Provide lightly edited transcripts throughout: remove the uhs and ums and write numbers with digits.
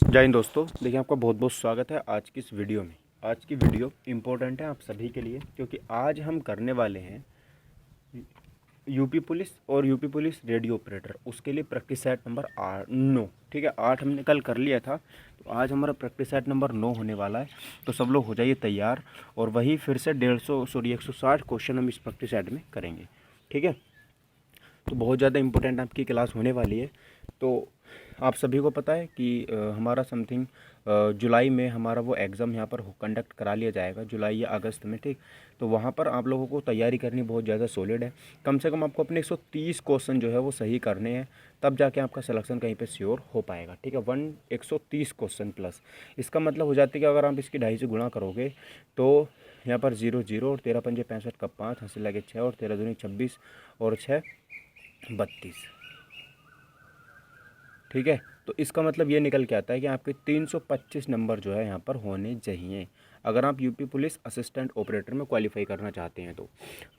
जय हिंद दोस्तों, देखिए आपका बहुत बहुत स्वागत है आज की इस वीडियो में। आज की वीडियो इम्पोर्टेंट है आप सभी के लिए, क्योंकि आज हम करने वाले हैं यूपी पुलिस और यूपी पुलिस रेडियो ऑपरेटर, उसके लिए प्रैक्टिस सेट नंबर 9। ठीक है, 8 हमने कल कर लिया था, तो आज हमारा प्रैक्टिस सेट नंबर 9 होने वाला है। तो सब लोग हो जाइए तैयार, और वही फिर से 160 क्वेश्चन हम इस प्रैक्टिस सेट में करेंगे। ठीक है, तो बहुत ज़्यादा इम्पोर्टेंट आपकी क्लास होने वाली है। तो आप सभी को पता है कि हमारा समथिंग जुलाई में हमारा वो एग्ज़ाम यहाँ पर कंडक्ट करा लिया जाएगा, जुलाई या अगस्त में। ठीक, तो वहाँ पर आप लोगों को तैयारी करनी बहुत ज़्यादा सॉलिड है। कम से कम आपको अपने 130 क्वेश्चन जो है वो सही करने हैं, तब जाके आपका सिलेक्शन कहीं पे श्योर हो पाएगा। ठीक है, 130 क्वेश्चन प्लस, इसका मतलब हो जाता है कि अगर आप इसकी 2.5 से गुणा करोगे तो यहाँ पर 0 0 और 13 पंजे 65 का 5 हंसी लगे 6 और 13 दूनी 26 और 6 32। ठीक है, तो इसका मतलब ये निकल के आता है कि आपके 325 नंबर जो है यहाँ पर होने चाहिए, अगर आप यूपी पुलिस असिस्टेंट ऑपरेटर में क्वालिफाई करना चाहते हैं तो,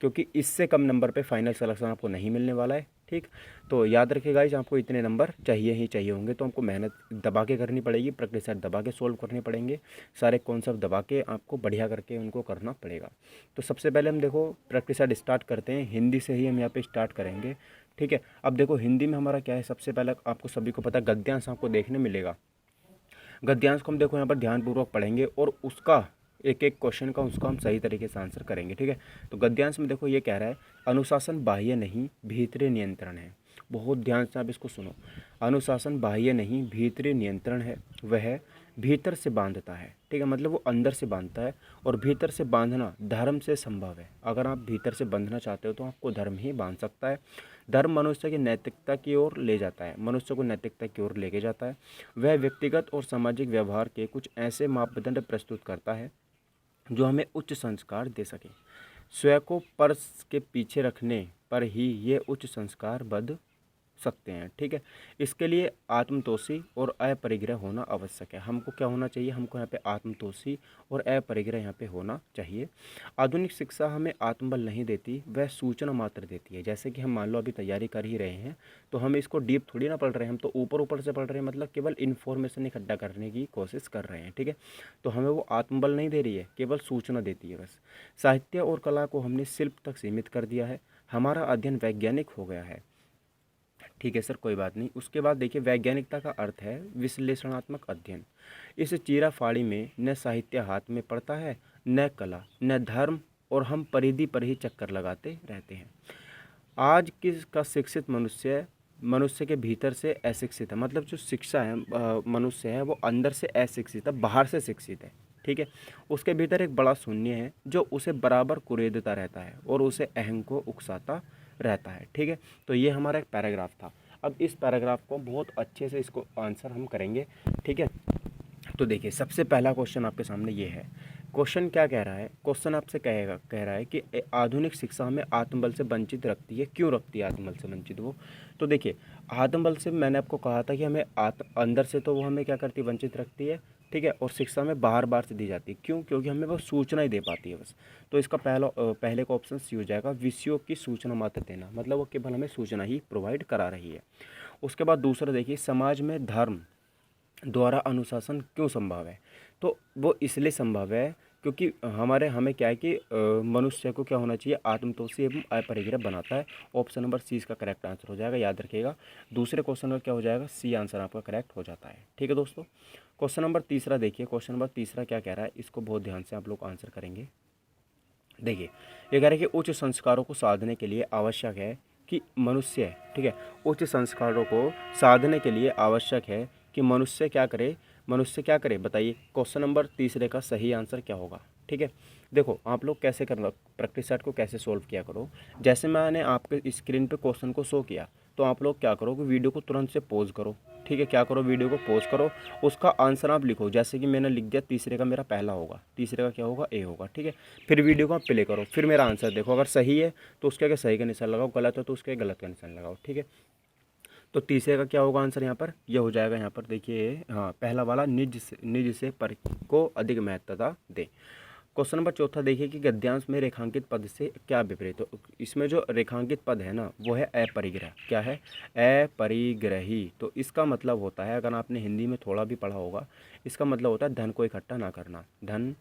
क्योंकि इससे कम नंबर पे फाइनल सिलेक्शन आपको नहीं मिलने वाला है। ठीक, तो याद रखिए गाइस, आपको इतने नंबर चाहिए ही चाहिए होंगे, तो आपको मेहनत दबा के करनी पड़ेगी, प्रैक्टिस सेट दबा के सोल्व करने पड़ेंगे, सारे कॉन्सेप्ट दबा के आपको बढ़िया करके उनको करना पड़ेगा। तो सबसे पहले हम देखो प्रैक्टिस सेट स्टार्ट करते हैं, हिंदी से ही हम यहाँ पे स्टार्ट करेंगे। ठीक है, अब देखो हिंदी में हमारा क्या है, सबसे पहले आपको सभी को पता है गद्यांश आपको देखने मिलेगा। गद्यांश को हम देखो यहाँ पर ध्यानपूर्वक पढ़ेंगे और उसका एक एक क्वेश्चन का उसका हम सही तरीके से आंसर करेंगे। ठीक है, तो गद्यांश में देखो ये कह रहा है, अनुशासन बाह्य नहीं भीतरी नियंत्रण है। बहुत ध्यान से आप इसको सुनो, अनुशासन बाह्य नहीं भीतरी नियंत्रण है, वह भीतर से बांधता है। ठीक है, मतलब वो अंदर से बांधता है, और भीतर से बांधना धर्म से संभव है। अगर आप भीतर से बांधना चाहते हो तो आपको धर्म ही बांध सकता है। धर्म मनुष्य की नैतिकता की ओर ले जाता है, मनुष्य को नैतिकता की ओर लेके जाता है। वह व्यक्तिगत और सामाजिक व्यवहार के कुछ ऐसे मापदंड प्रस्तुत करता है जो हमें उच्च संस्कार दे सके। स्वयं को पर्स के पीछे रखने पर ही ये उच्च संस्कार बद सकते हैं। ठीक है, इसके लिए आत्मतोषी और अपरिग्रह होना आवश्यक है। हमको क्या होना चाहिए, हमको यहाँ पे आत्मतोषी और अपरिग्रह यहाँ पे होना चाहिए। आधुनिक शिक्षा हमें आत्मबल नहीं देती, वह सूचना मात्र देती है। जैसे कि हम मान लो अभी तैयारी कर ही रहे हैं, तो हम इसको डीप थोड़ी ना पढ़ रहे हैं, हम तो ऊपर ऊपर से पढ़ रहे हैं, मतलब केवल इन्फॉर्मेशन इकट्ठा करने की कोशिश कर रहे हैं। ठीक है, तो हमें वो आत्मबल नहीं दे रही है, केवल सूचना देती है बस। साहित्य और कला को हमने शिल्प तक सीमित कर दिया है, हमारा अध्ययन वैज्ञानिक हो गया है। ठीक है सर, कोई बात नहीं। उसके बाद देखिए, वैज्ञानिकता का अर्थ है विश्लेषणात्मक अध्ययन। इस चीरा फाड़ी में न साहित्य हाथ में पड़ता है, न कला, न धर्म, और हम परिधि पर ही चक्कर लगाते रहते हैं। आज का शिक्षित मनुष्य मनुष्य के भीतर से अशिक्षित है, मतलब जो शिक्षा है मनुष्य है वो अंदर से अशिक्षित है, बाहर से शिक्षित है। ठीक है, उसके भीतर एक बड़ा शून्य है जो उसे बराबर कुरेदता रहता है और उसे अहंग को उकसाता रहता है। ठीक है, तो ये हमारा एक पैराग्राफ था। अब इस पैराग्राफ को बहुत अच्छे से इसको आंसर हम करेंगे। ठीक है, तो देखिए सबसे पहला क्वेश्चन आपके सामने ये है। क्वेश्चन क्या कह रहा है, क्वेश्चन आपसे कह रहा है कि आधुनिक शिक्षा हमें आत्मबल से वंचित रखती है। क्यों रखती है आत्मबल से वंचित वो? तो देखिए, आत्मबल से मैंने आपको कहा था कि हमें अंदर से तो वो हमें क्या करती है, वंचित रखती है। ठीक है, और शिक्षा में बाहर बाहर से दी जाती है। क्यों? क्योंकि हमें वो सूचना ही दे पाती है बस। तो इसका पहले का ऑप्शन सी हो जाएगा, विषयों की सूचना मात्र देना, मतलब वो केवल हमें सूचना ही प्रोवाइड करा रही है। उसके बाद दूसरा देखिए, समाज में धर्म द्वारा अनुशासन क्यों संभव है? तो वो इसलिए संभव है क्योंकि हमें क्या है कि मनुष्य को क्या होना चाहिए, आत्मतोषी एवं अपरिग्रह बनाता है। ऑप्शन नंबर सी इसका करेक्ट आंसर हो जाएगा, याद रखिएगा। दूसरे क्वेश्चन का क्या हो जाएगा, सी आंसर आपका करेक्ट हो जाता है। ठीक है दोस्तों, क्वेश्चन नंबर तीसरा देखिए, क्वेश्चन नंबर तीसरा क्या कह रहा है, इसको बहुत ध्यान से आप लोग आंसर करेंगे। देखिए, ये कह रहे हैं कि उच्च संस्कारों को साधने के लिए आवश्यक है कि मनुष्य, ठीक है, उच्च संस्कारों को साधने के लिए आवश्यक है कि मनुष्य क्या करे, मनुष्य क्या करे बताइए। क्वेश्चन नंबर तीसरे का सही आंसर क्या होगा? ठीक है, देखो आप लोग कैसे करना, प्रैक्टिस सेट को कैसे सोल्व किया करो। जैसे मैंने आपके स्क्रीन पे क्वेश्चन को शो किया, तो आप लोग क्या करो कि वीडियो को तुरंत से पॉज करो। ठीक है, क्या करो, वीडियो को पॉज करो, उसका आंसर आप लिखो। जैसे कि मैंने लिख दिया, तीसरे का मेरा पहला होगा, तीसरे का क्या होगा, ए होगा। ठीक है, फिर वीडियो को आप प्ले करो, फिर मेरा आंसर देखो, अगर सही है तो उसके आगे सही का निशान लगाओ, गलत है तो उसके गलत का निशान लगाओ। ठीक है, तो तीसरे का क्या होगा आंसर यहाँ पर, यह हो जाएगा यहाँ पर देखिए, हाँ, पहला वाला निज से पर को अधिक महत्वता दे। क्वेश्चन नंबर चौथा देखिए कि गद्यांश में रेखांकित पद से क्या विपरीत। तो इसमें जो रेखांकित पद है ना वो है अपरिग्रह। क्या है? अपरिग्रही। तो इसका मतलब होता है, अगर आपने हिंदी में थोड़ा भी पढ़ा होगा, इसका मतलब होता है धन को इकट्ठा ना करना, धन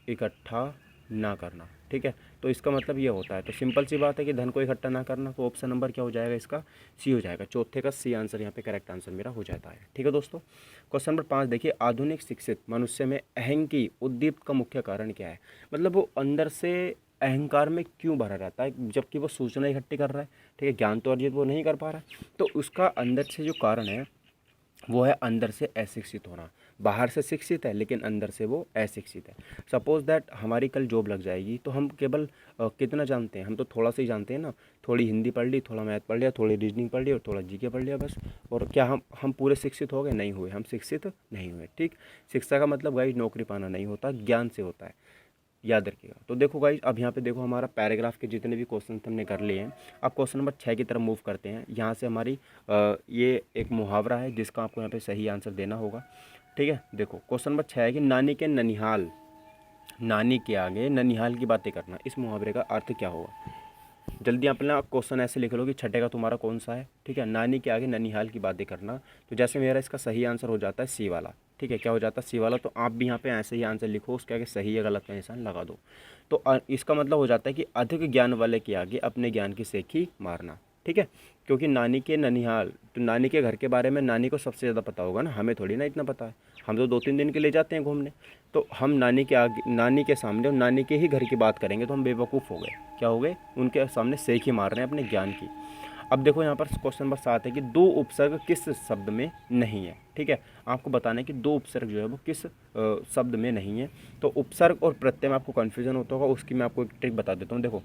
इकट्ठा ना करना। ठीक है, तो इसका मतलब ये होता है। तो सिंपल सी बात है कि धन को इकट्ठा ना करना, तो ऑप्शन नंबर क्या हो जाएगा इसका? सी हो जाएगा। चौथे का सी आंसर यहाँ पे करेक्ट आंसर मेरा हो जाता है। ठीक है दोस्तों, क्वेश्चन नंबर 5 देखिए, आधुनिक शिक्षित मनुष्य में अहं की उद्दीप्त का मुख्य कारण क्या है। मतलब वो अंदर से अहंकार में क्यों भरा रहता है जबकि वो सूचना इकट्ठी कर रहा है। ठीक है, ज्ञान तो अर्जित वो नहीं कर पा रहा है, तो उसका अंदर से जो कारण है वो है अंदर से अशिक्षित होना। बाहर से शिक्षित है लेकिन अंदर से वो अशिक्षित है। सपोज दैट हमारी कल जॉब लग जाएगी, तो हम केवल कितना जानते हैं? हम तो थोड़ा सा ही जानते हैं ना। थोड़ी हिंदी पढ़ ली, थोड़ा मैथ पढ़ लिया, थोड़ी रीजनिंग पढ़ ली और थोड़ा जीके पढ़ लिया बस। और क्या हम पूरे शिक्षित हो गए? नहीं हुए, हम शिक्षित नहीं हुए। ठीक, शिक्षा का मतलब गाइस नौकरी पाना नहीं होता, ज्ञान से होता है, याद रखिएगा। तो देखो गाइज, अब यहाँ पे देखो हमारा पैराग्राफ के जितने भी क्वेश्चन हमने कर लिए हैं। अब क्वेश्चन नंबर 6 की तरफ मूव करते हैं। यहाँ से हमारी ये एक मुहावरा है जिसका आपको यहाँ पे सही आंसर देना होगा। ठीक है, देखो क्वेश्चन नंबर 6 है कि नानी के ननिहाल, नानी के आगे ननिहाल की बातें करना, इस मुहावरे का अर्थ क्या होगा? जल्दी अपना क्वेश्चन ऐसे लिख लो कि छठे का तुम्हारा कौन सा है। ठीक है, नानी के आगे ननिहाल की बातें करना। तो जैसे मेरा इसका सही आंसर हो जाता है सी वाला। ठीक है, क्या हो जाता है? सी वाला। तो आप भी यहाँ पे ऐसे ही आंसर लिखो, उसके आगे सही या गलत का निशान लगा दो। तो इसका मतलब हो जाता है कि अधिक ज्ञान वाले के आगे अपने ज्ञान की सेखी मारना। ठीक है, क्योंकि नानी के ननिहाल, तो नानी के घर के बारे में नानी को सबसे ज़्यादा पता होगा ना, हमें थोड़ी ना इतना पता है। हम तो 2-3 दिन के लिए जाते हैं घूमने, तो हम नानी के आगे, नानी के सामने और नानी के ही घर की बात करेंगे तो हम बेवकूफ़ हो गए। क्या हो गए? उनके सामने सेखी मार रहे हैं अपने ज्ञान की। अब देखो यहाँ पर क्वेश्चन नंबर 7 है कि दो उपसर्ग किस शब्द में नहीं है। ठीक है, आपको बताना है कि दो उपसर्ग जो है वो किस शब्द में नहीं है। तो उपसर्ग और प्रत्यय में आपको कन्फ्यूजन होता होगा, उसकी मैं आपको एक ट्रिक बता देता हूँ। देखो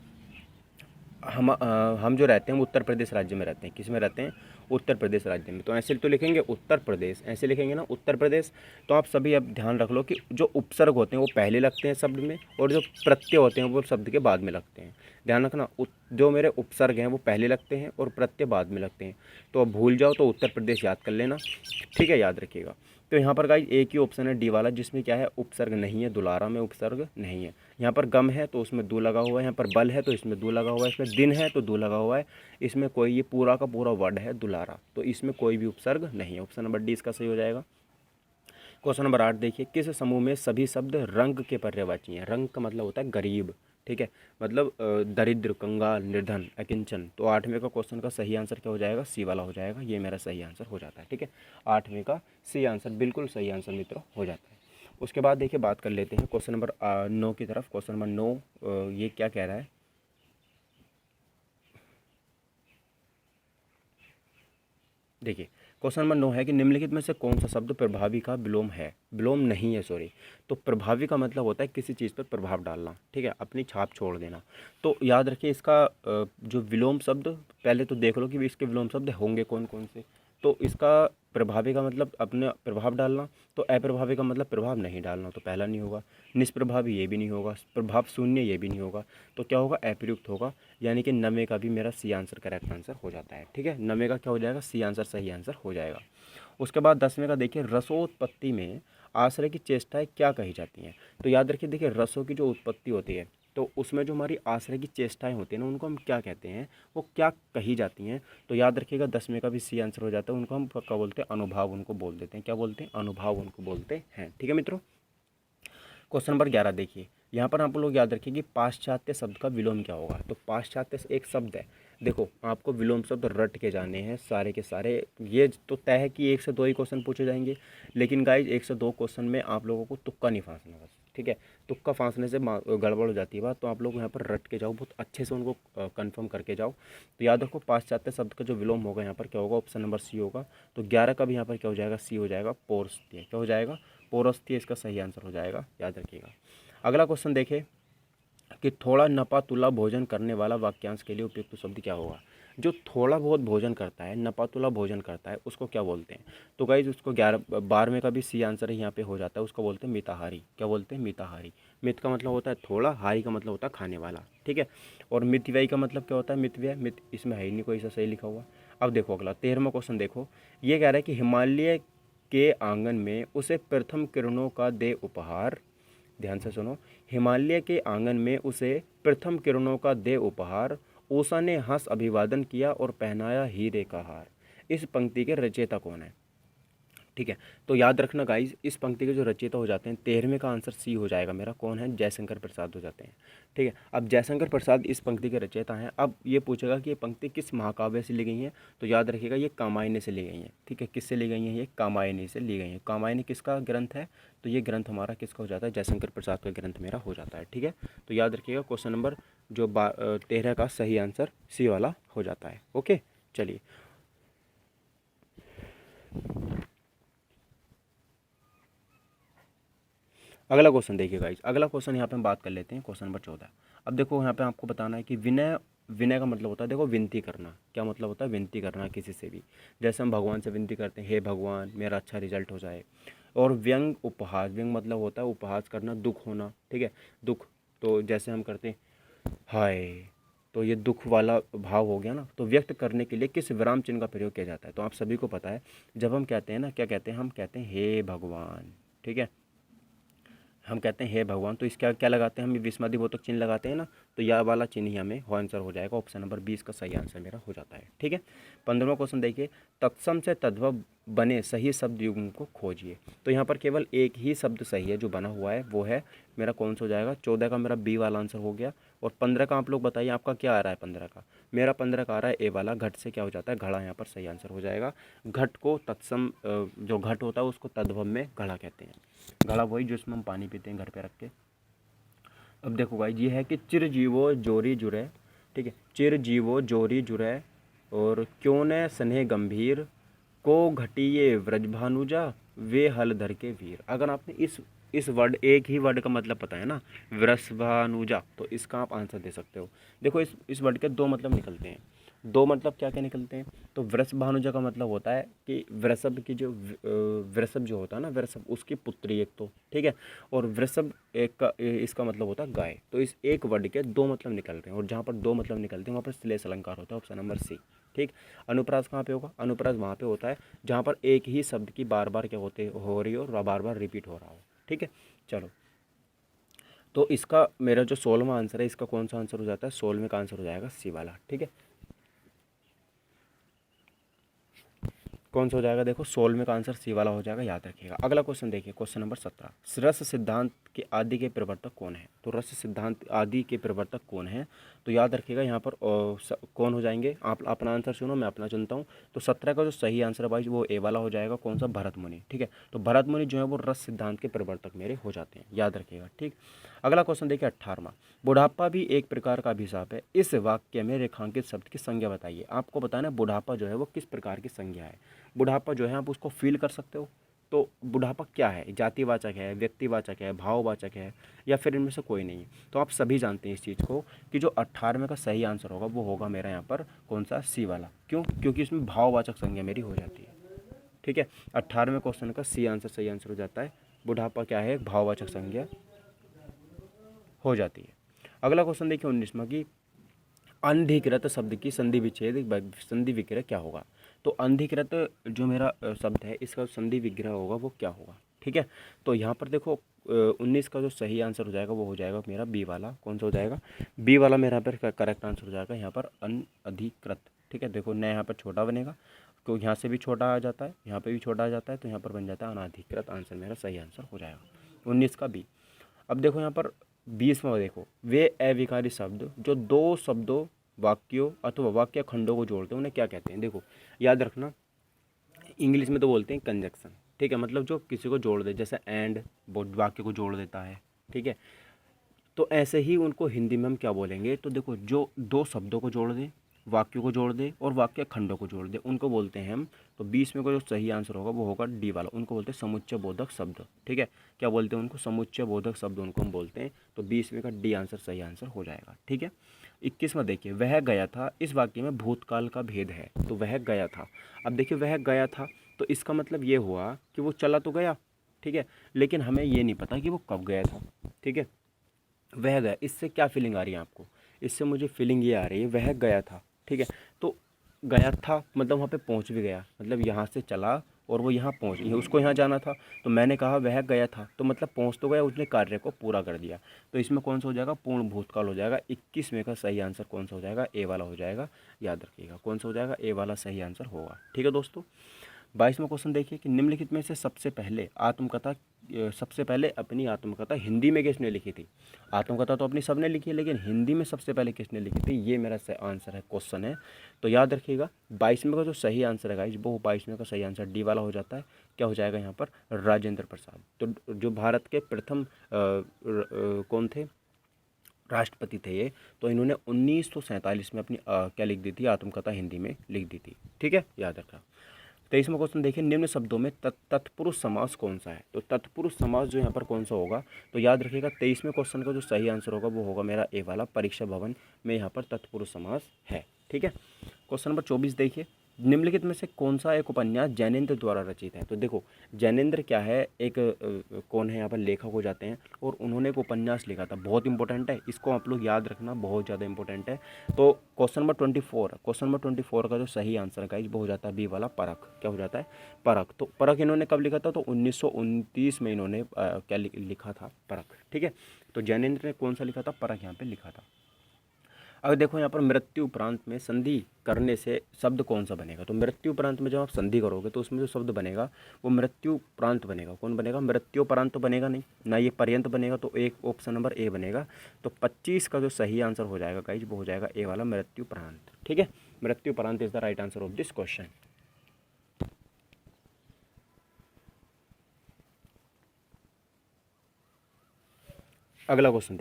हम जो रहते हैं वो उत्तर प्रदेश राज्य में रहते हैं। किस में रहते हैं? उत्तर प्रदेश राज्य में। तो ऐसे तो लिखेंगे उत्तर प्रदेश, ऐसे लिखेंगे ना उत्तर प्रदेश। तो आप सभी अब ध्यान रख लो कि जो उपसर्ग होते हैं वो पहले लगते हैं शब्द में, और जो प्रत्यय होते हैं वो शब्द के बाद में लगते हैं। ध्यान रखना, जो मेरे उपसर्ग हैं वो पहले लगते हैं और प्रत्यय बाद में लगते हैं। तो अब भूल जाओ तो उत्तर प्रदेश याद कर लेना। ठीक है, याद रखिएगा। तो यहाँ पर गाइस एक ही ऑप्शन है डी वाला, जिसमें क्या है? उपसर्ग नहीं है, दुलारा में उपसर्ग नहीं है। यहाँ पर गम है तो उसमें दू लगा हुआ है, यहाँ पर बल है तो इसमें दू लगा हुआ है, इसमें दिन है तो दू लगा हुआ है, इसमें कोई, ये पूरा का पूरा वर्ड है दुलारा, तो इसमें कोई भी उपसर्ग नहीं है। ऑप्शन नंबर डी इसका सही हो जाएगा। क्वेश्चन नंबर 8 देखिए, किस समूह में सभी शब्द रंग के पर्यायवाची हैं? रंग का मतलब होता है गरीब। ठीक है, मतलब दरिद्र, कंगाल, निर्धन, अकिंचन। तो 8वें का क्वेश्चन का सही आंसर क्या हो जाएगा? सी वाला हो जाएगा। ये मेरा सही आंसर हो जाता है। ठीक है, 8वें का सी आंसर बिल्कुल सही आंसर मित्रों हो जाता है। उसके बाद देखिए बात कर लेते हैं क्वेश्चन नंबर 9 की तरफ। क्वेश्चन नंबर 9 ये क्या कह रहा है? देखिए क्वेश्चन नंबर 9 है कि निम्नलिखित में से कौन सा शब्द प्रभावी का विलोम है? विलोम नहीं है, सॉरी। तो प्रभावी का मतलब होता है किसी चीज़ पर प्रभाव डालना। ठीक है, अपनी छाप छोड़ देना। तो याद रखिए इसका जो विलोम शब्द, पहले तो देख लो कि इसके विलोम शब्द होंगे कौन कौन से। तो इसका प्रभावी का मतलब अपने प्रभाव डालना, तो अप्रभावी का मतलब प्रभाव नहीं डालना, तो पहला नहीं होगा। निष्प्रभावी ये भी नहीं होगा, प्रभाव शून्य ये भी नहीं होगा। तो क्या होगा? अप्रयुक्त होगा। यानी कि 9वें का भी मेरा सी आंसर करेक्ट आंसर हो जाता है। ठीक है, 9वें का क्या हो जाएगा? सी आंसर सही आंसर हो जाएगा। उसके बाद 10वें का देखिए, रसोत्पत्ति में आश्रय की चेष्टाएं क्या कही जाती हैं? तो याद रखिए, देखिए रसों की जो उत्पत्ति होती है तो उसमें जो हमारी आश्रय की चेष्टाएं होती हैं ना, उनको हम क्या कहते हैं, वो क्या कही जाती हैं? तो याद रखिएगा 10वें का भी सी आंसर हो जाता है। उनको हम क्या बोलते हैं? अनुभव उनको बोल देते हैं। क्या बोलते हैं? अनुभव उनको बोलते हैं। ठीक है मित्रों, क्वेश्चन नंबर 11 देखिए, यहाँ पर आप लोग याद रखिए कि पाश्चात्य शब्द का विलोम क्या होगा। तो पाश्चात्य एक शब्द है। देखो आपको विलोम शब्द रट के जाने हैं सारे के सारे। ये तो तय है कि 1 से 2 ही क्वेश्चन पूछे जाएंगे, लेकिन गाइज 1 से 2 क्वेश्चन में आप लोगों को तुक्का नहीं फांसना बस। ठीक है, तुक्का फांसने से गड़बड़ हो जाती है बात। तो आप लोग यहाँ पर रट के जाओ, बहुत अच्छे से उनको कंफर्म करके जाओ। तो याद रखो पाश्चात्य शब्द का जो विलोम होगा यहाँ पर क्या होगा? ऑप्शन नंबर सी होगा। तो 11 का भी यहाँ पर क्या हो जाएगा? सी हो जाएगा। पौरस्त्य। क्या हो जाएगा? पौरस्त्य इसका सही आंसर हो जाएगा, याद रखिएगा। अगला क्वेश्चन देखें कि थोड़ा नपा तुला भोजन करने वाला वाक्यांश के लिए उपयुक्त शब्द क्या होगा? जो थोड़ा बहुत भोजन करता है, नपा तुला भोजन करता है, उसको क्या बोलते हैं? तो गाइज उसको 12वें का भी सी आंसर यहाँ पे हो जाता है। उसको बोलते हैं मिताहारी। क्या बोलते हैं? मिताहारी। मित का मतलब होता है थोड़ा, हारी का मतलब होता है खाने वाला। ठीक है, और मितव्ययी का मतलब क्या होता है? मितव्यय। मित इसमें है ही नहीं कोई सा सही लिखा हुआ। अब देखो अगला 13वां क्वेश्चन देखो, ये कह रहा है कि हिमालय के आंगन में उसे प्रथम किरणों का दे उपहार, ध्यान से सुनो। हिमालय के आंगन में उसे प्रथम किरणों का दे उपहार, उषा ने हंस अभिवादन किया और पहनाया हीरे का हार। इस पंक्ति के रचयिता कौन है? ठीक है, तो याद रखना गाइज, इस पंक्ति के जो रचयिता हो जाते हैं, 13वें का आंसर सी हो जाएगा मेरा। कौन है? जयशंकर प्रसाद हो जाते हैं। ठीक है, अब जयशंकर प्रसाद इस पंक्ति के रचयिता हैं। अब ये पूछेगा कि ये पंक्ति किस महाकाव्य से ली गई है, तो याद रखिएगा ये कामायनी से ली गई है। ठीक है, किससे ली गई है? ये कामायनी से ली गई है। कामायनी किसका ग्रंथ है? तो ये ग्रंथ हमारा किसका हो जाता है? जयशंकर प्रसाद का ग्रंथ मेरा हो जाता है। ठीक है, तो याद रखिएगा क्वेश्चन नंबर जो 13 का सही आंसर सी वाला हो जाता है। ओके, चलिए अगला क्वेश्चन देखिए गाइज। अगला क्वेश्चन यहाँ पे हम बात कर लेते हैं, क्वेश्चन नंबर 14। अब देखो यहाँ पे आपको बताना है कि विनय, विनय का मतलब होता है, देखो विनती करना। क्या मतलब होता है? विनती करना किसी से भी। जैसे हम भगवान से विनती करते हैं, हे भगवान मेरा अच्छा रिजल्ट हो जाए। और व्यंग उपहास, व्यंग मतलब होता है उपहास करना, दुख होना। ठीक है, दुख, तो जैसे हम करते हैं हाय, तो ये दुख वाला भाव हो गया ना। तो व्यक्त करने के लिए किस विराम चिन्ह का प्रयोग किया जाता है? तो आप सभी को पता है, जब हम कहते हैं ना, क्या कहते हैं? हम कहते हैं हे भगवान। ठीक है, हम कहते हैं हे भगवान, तो इसका क्या लगाते हैं? हम विस्मयादिबोधक चिन्ह लगाते हैं ना, तो यह वाला चिन्ह ही हमें हो आंसर हो जाएगा। ऑप्शन नंबर 20 का सही आंसर मेरा हो जाता है। ठीक है, 15वां क्वेश्चन देखिए, तत्सम से तद्भव बने सही शब्द युग्म को खोजिए। तो यहाँ पर केवल एक ही शब्द सही है जो बना हुआ है, वो है मेरा कौन सा हो जाएगा? 14 का मेरा बी वाला आंसर हो गया। और 15 का आप लोग बताइए आपका क्या आ रहा है? 15 का मेरा 15 का आ रहा है ए वाला, घट से क्या हो जाता है? घड़ा। यहाँ पर सही आंसर हो जाएगा। घट को तत्सम, जो घट होता है उसको तद्भव में घड़ा कहते हैं। घड़ा वही जिसमें हम पानी पीते हैं घर पे रख के। अब देखो भाई, ये है कि चिर जीवो जोरी जुरे। ठीक है, चिर जीवो जोरी जुरे और क्यों न स्नेह गंभीर, को घटिये व्रजभानुजा वे हल धर के वीर। अगर आपने इस वर्ड, एक ही वर्ड का मतलब पता है ना, वृषभानुजा, तो इसका आप आंसर दे सकते हो। देखो इस वर्ड के दो मतलब निकलते हैं। दो मतलब क्या क्या निकलते हैं? तो वृषभानुजा का मतलब होता है कि वृषभ की जो वृषभ जो होता है ना, वृषभ उसकी पुत्री एक तो। ठीक है, और वृषभ एक का इसका मतलब होता है गाय। तो इस एक वर्ड के दो मतलब निकलते हैं, और जहाँ पर दो मतलब निकलते हैं वहाँ पर श्लेष अलंकार होता है। Option number C. ठीक, अनुप्रास कहाँ पे होगा? अनुप्रास वहाँ पे होता है जहाँ पर एक ही शब्द की बार बार क्या हो रही हो और बार बार रिपीट हो रहा हो। ठीक है, चलो, तो इसका मेरा जो 16वां आंसर है, इसका कौन सा आंसर हो जाता है? 16वें का आंसर हो जाएगा सी वाला। ठीक है, कौन सा हो जाएगा? देखो 16वें का आंसर सी वाला हो जाएगा, याद रखिएगा। अगला क्वेश्चन देखिए, क्वेश्चन नंबर 17। रस सिद्धांत के आदि के प्रवर्तक कौन है? तो रस सिद्धांत आदि के प्रवर्तक कौन है? तो याद रखिएगा यहाँ पर कौन हो जाएंगे? आप अपना आंसर सुनो, मैं अपना चुनता हूँ। तो 17 का जो सही आंसर है भाई वो ए वाला हो जाएगा। कौन सा? भरत मुनि। ठीक है, तो भरत मुनि जो है वो रस सिद्धांत के प्रवर्तक मेरे हो जाते हैं, याद रखिएगा। ठीक, अगला क्वेश्चन देखिए 18वां। बुढ़ापा भी एक प्रकार का अभिशाप है, इस वाक्य में रेखांकित शब्द की संज्ञा बताइए। आपको बताना बुढ़ापा जो है वो किस प्रकार की संज्ञा है। बुढ़ापा जो है आप उसको फील कर सकते हो। तो बुढ़ापा क्या है? जातिवाचक है, व्यक्तिवाचक है, भाववाचक है, या फिर इनमें से कोई नहीं? तो आप सभी जानते हैं इस चीज़ को कि जो 18वें का सही आंसर होगा वो होगा मेरा यहाँ पर कौन सा? सी वाला। क्यों? क्योंकि इसमें भाववाचक संज्ञा मेरी हो जाती है। ठीक है, 18वें क्वेश्चन का सी आंसर सही आंसर हो जाता है। बुढ़ापा क्या है? भाववाचक संज्ञा हो जाती है। अगला क्वेश्चन देखिए 19वां की अंधिकृत शब्द की संधि विच्छेद संधि विग्रह क्या होगा? तो अंधिकृत जो मेरा शब्द है इसका संधि विग्रह होगा वो क्या होगा? ठीक है, तो यहाँ पर देखो 19 का जो सही आंसर हो जाएगा वो हो जाएगा मेरा बी वाला। कौन सा हो जाएगा? बी वाला मेरा यहाँ पर करेक्ट आंसर हो जाएगा यहाँ पर अनधिकृत। ठीक है, देखो नया यहाँ पर छोटा बनेगा, क्योंकि यहाँ से भी छोटा आ जाता है, यहाँ पे भी छोटा आ जाता है, तो यहाँ पर बन जाता है अनाधिकृत। आंसर मेरा सही आंसर हो जाएगा 19 का बी। अब देखो यहाँ पर 20वां देखो, वे अविकारी शब्द जो दो शब्दों, वाक्यों अथवा वाक्य खंडों को जोड़ते हैं उन्हें क्या कहते हैं? देखो याद रखना, इंग्लिश में तो बोलते हैं कंजक्शन। ठीक है, मतलब जो किसी को जोड़ दे, जैसे एंड वाक्य को जोड़ देता है। ठीक है, तो ऐसे ही उनको हिंदी में हम क्या बोलेंगे? तो देखो जो दो शब्दों को जोड़ दे, वाक्यों को जोड़ दे और वाक्य खंडों को जोड़ दे, उनको बोलते हैं हम। तो 20 में को जो सही आंसर होगा वो होगा डी वाला, उनको बोलते हैं समुच्चय बोधक शब्द। ठीक है, क्या बोलते हैं उनको? समुच्चय बोधक शब्द उनको हम बोलते हैं। तो 20 में का डी आंसर सही आंसर हो जाएगा। ठीक है, 21वां देखिए, वह गया था, इस वाक्य में भूतकाल का भेद है। तो वह गया था, अब देखिए वह गया था, तो इसका मतलब ये हुआ कि वो चला तो गया। ठीक है, लेकिन हमें ये नहीं पता कि वो कब गया था। ठीक है, वह गया, इससे क्या फीलिंग आ रही है आपको? इससे मुझे फीलिंग ये आ रही है वह गया था। ठीक है, तो गया था मतलब वहाँ पे पहुँच भी गया, मतलब यहाँ से चला और वो यहाँ पहुँच, उसको यहाँ जाना था तो मैंने कहा वह गया था, तो मतलब पहुँच तो गया, उसने कार्य को पूरा कर दिया। तो इसमें कौन सा हो जाएगा, पूर्ण भूतकाल हो जाएगा। 21 में का सही आंसर कौन सा हो जाएगा, ए वाला हो जाएगा। याद रखिएगा कौन सा हो जाएगा, ए वाला सही आंसर होगा। ठीक है दोस्तों। 22वां क्वेश्चन देखिए कि निम्नलिखित में से सबसे पहले आत्मकथा, सबसे पहले अपनी आत्मकथा हिंदी में किसने लिखी थी। आत्मकथा तो अपनी सबने लिखी है, लेकिन हिंदी में सबसे पहले किसने लिखी थी, ये मेरा आंसर है, क्वेश्चन है। तो याद रखिएगा 22वें का जो सही आंसर है गाइस, वो 22वें का सही आंसर डी वाला हो जाता है। क्या हो जाएगा यहाँ पर, राजेंद्र प्रसाद। तो जो भारत के प्रथम कौन थे, राष्ट्रपति थे ये, तो इन्होंने 1947 में अपनी क्या लिख दी थी, आत्मकथा हिंदी में लिख दी थी। ठीक है, याद रखा। 23वां क्वेश्चन देखिए, निम्न शब्दों में तत्पुरुष समास कौन सा है। तो तत्पुरुष समास जो यहाँ पर कौन सा होगा, तो याद रखिएगा 23वें क्वेश्चन का जो सही आंसर होगा वो होगा मेरा ए वाला, परीक्षा भवन में यहाँ पर तत्पुरुष समास है। ठीक है। क्वेश्चन नंबर 24 देखिए, निम्नलिखित में से कौन सा एक उपन्यास जैनेन्द्र द्वारा रचित है। तो देखो जैनेन्द्र क्या है, एक कौन है यहाँ पर, लेखक हो जाते हैं, और उन्होंने एक उपन्यास लिखा था, बहुत इंपॉर्टेंट है, इसको आप लोग याद रखना, बहुत ज़्यादा इंपॉर्टेंट है। तो क्वेश्चन नंबर 24 का जो सही आंसर है वो हो जाता है बी वाला, परख। क्या हो जाता है, परख। तो परख इन्होंने कब लिखा था, तो 1929 में इन्होंने क्या लिखा था, परख। ठीक है। तो जैनेन्द्र ने कौन सा लिखा था, परख यहाँ पे लिखा था। अब देखो यहाँ पर मृत्यु उपरांत में संधि करने से शब्द कौन सा बनेगा। तो मृत्यु उपरांत में जब आप संधि करोगे तो उसमें जो शब्द बनेगा वो मृत्यु उपरांत बनेगा। कौन बनेगा, मृत्यु उपरांत तो बनेगा नहीं ना, ये पर्यंत बनेगा। तो एक ऑप्शन नंबर ए बनेगा। तो 25 का जो सही आंसर हो जाएगा गाइज वो हो जाएगा ए वाला, मृत्यु उपरांत। ठीक है, मृत्यु उपरांत is the right answer of this question. अगला क्वेश्चन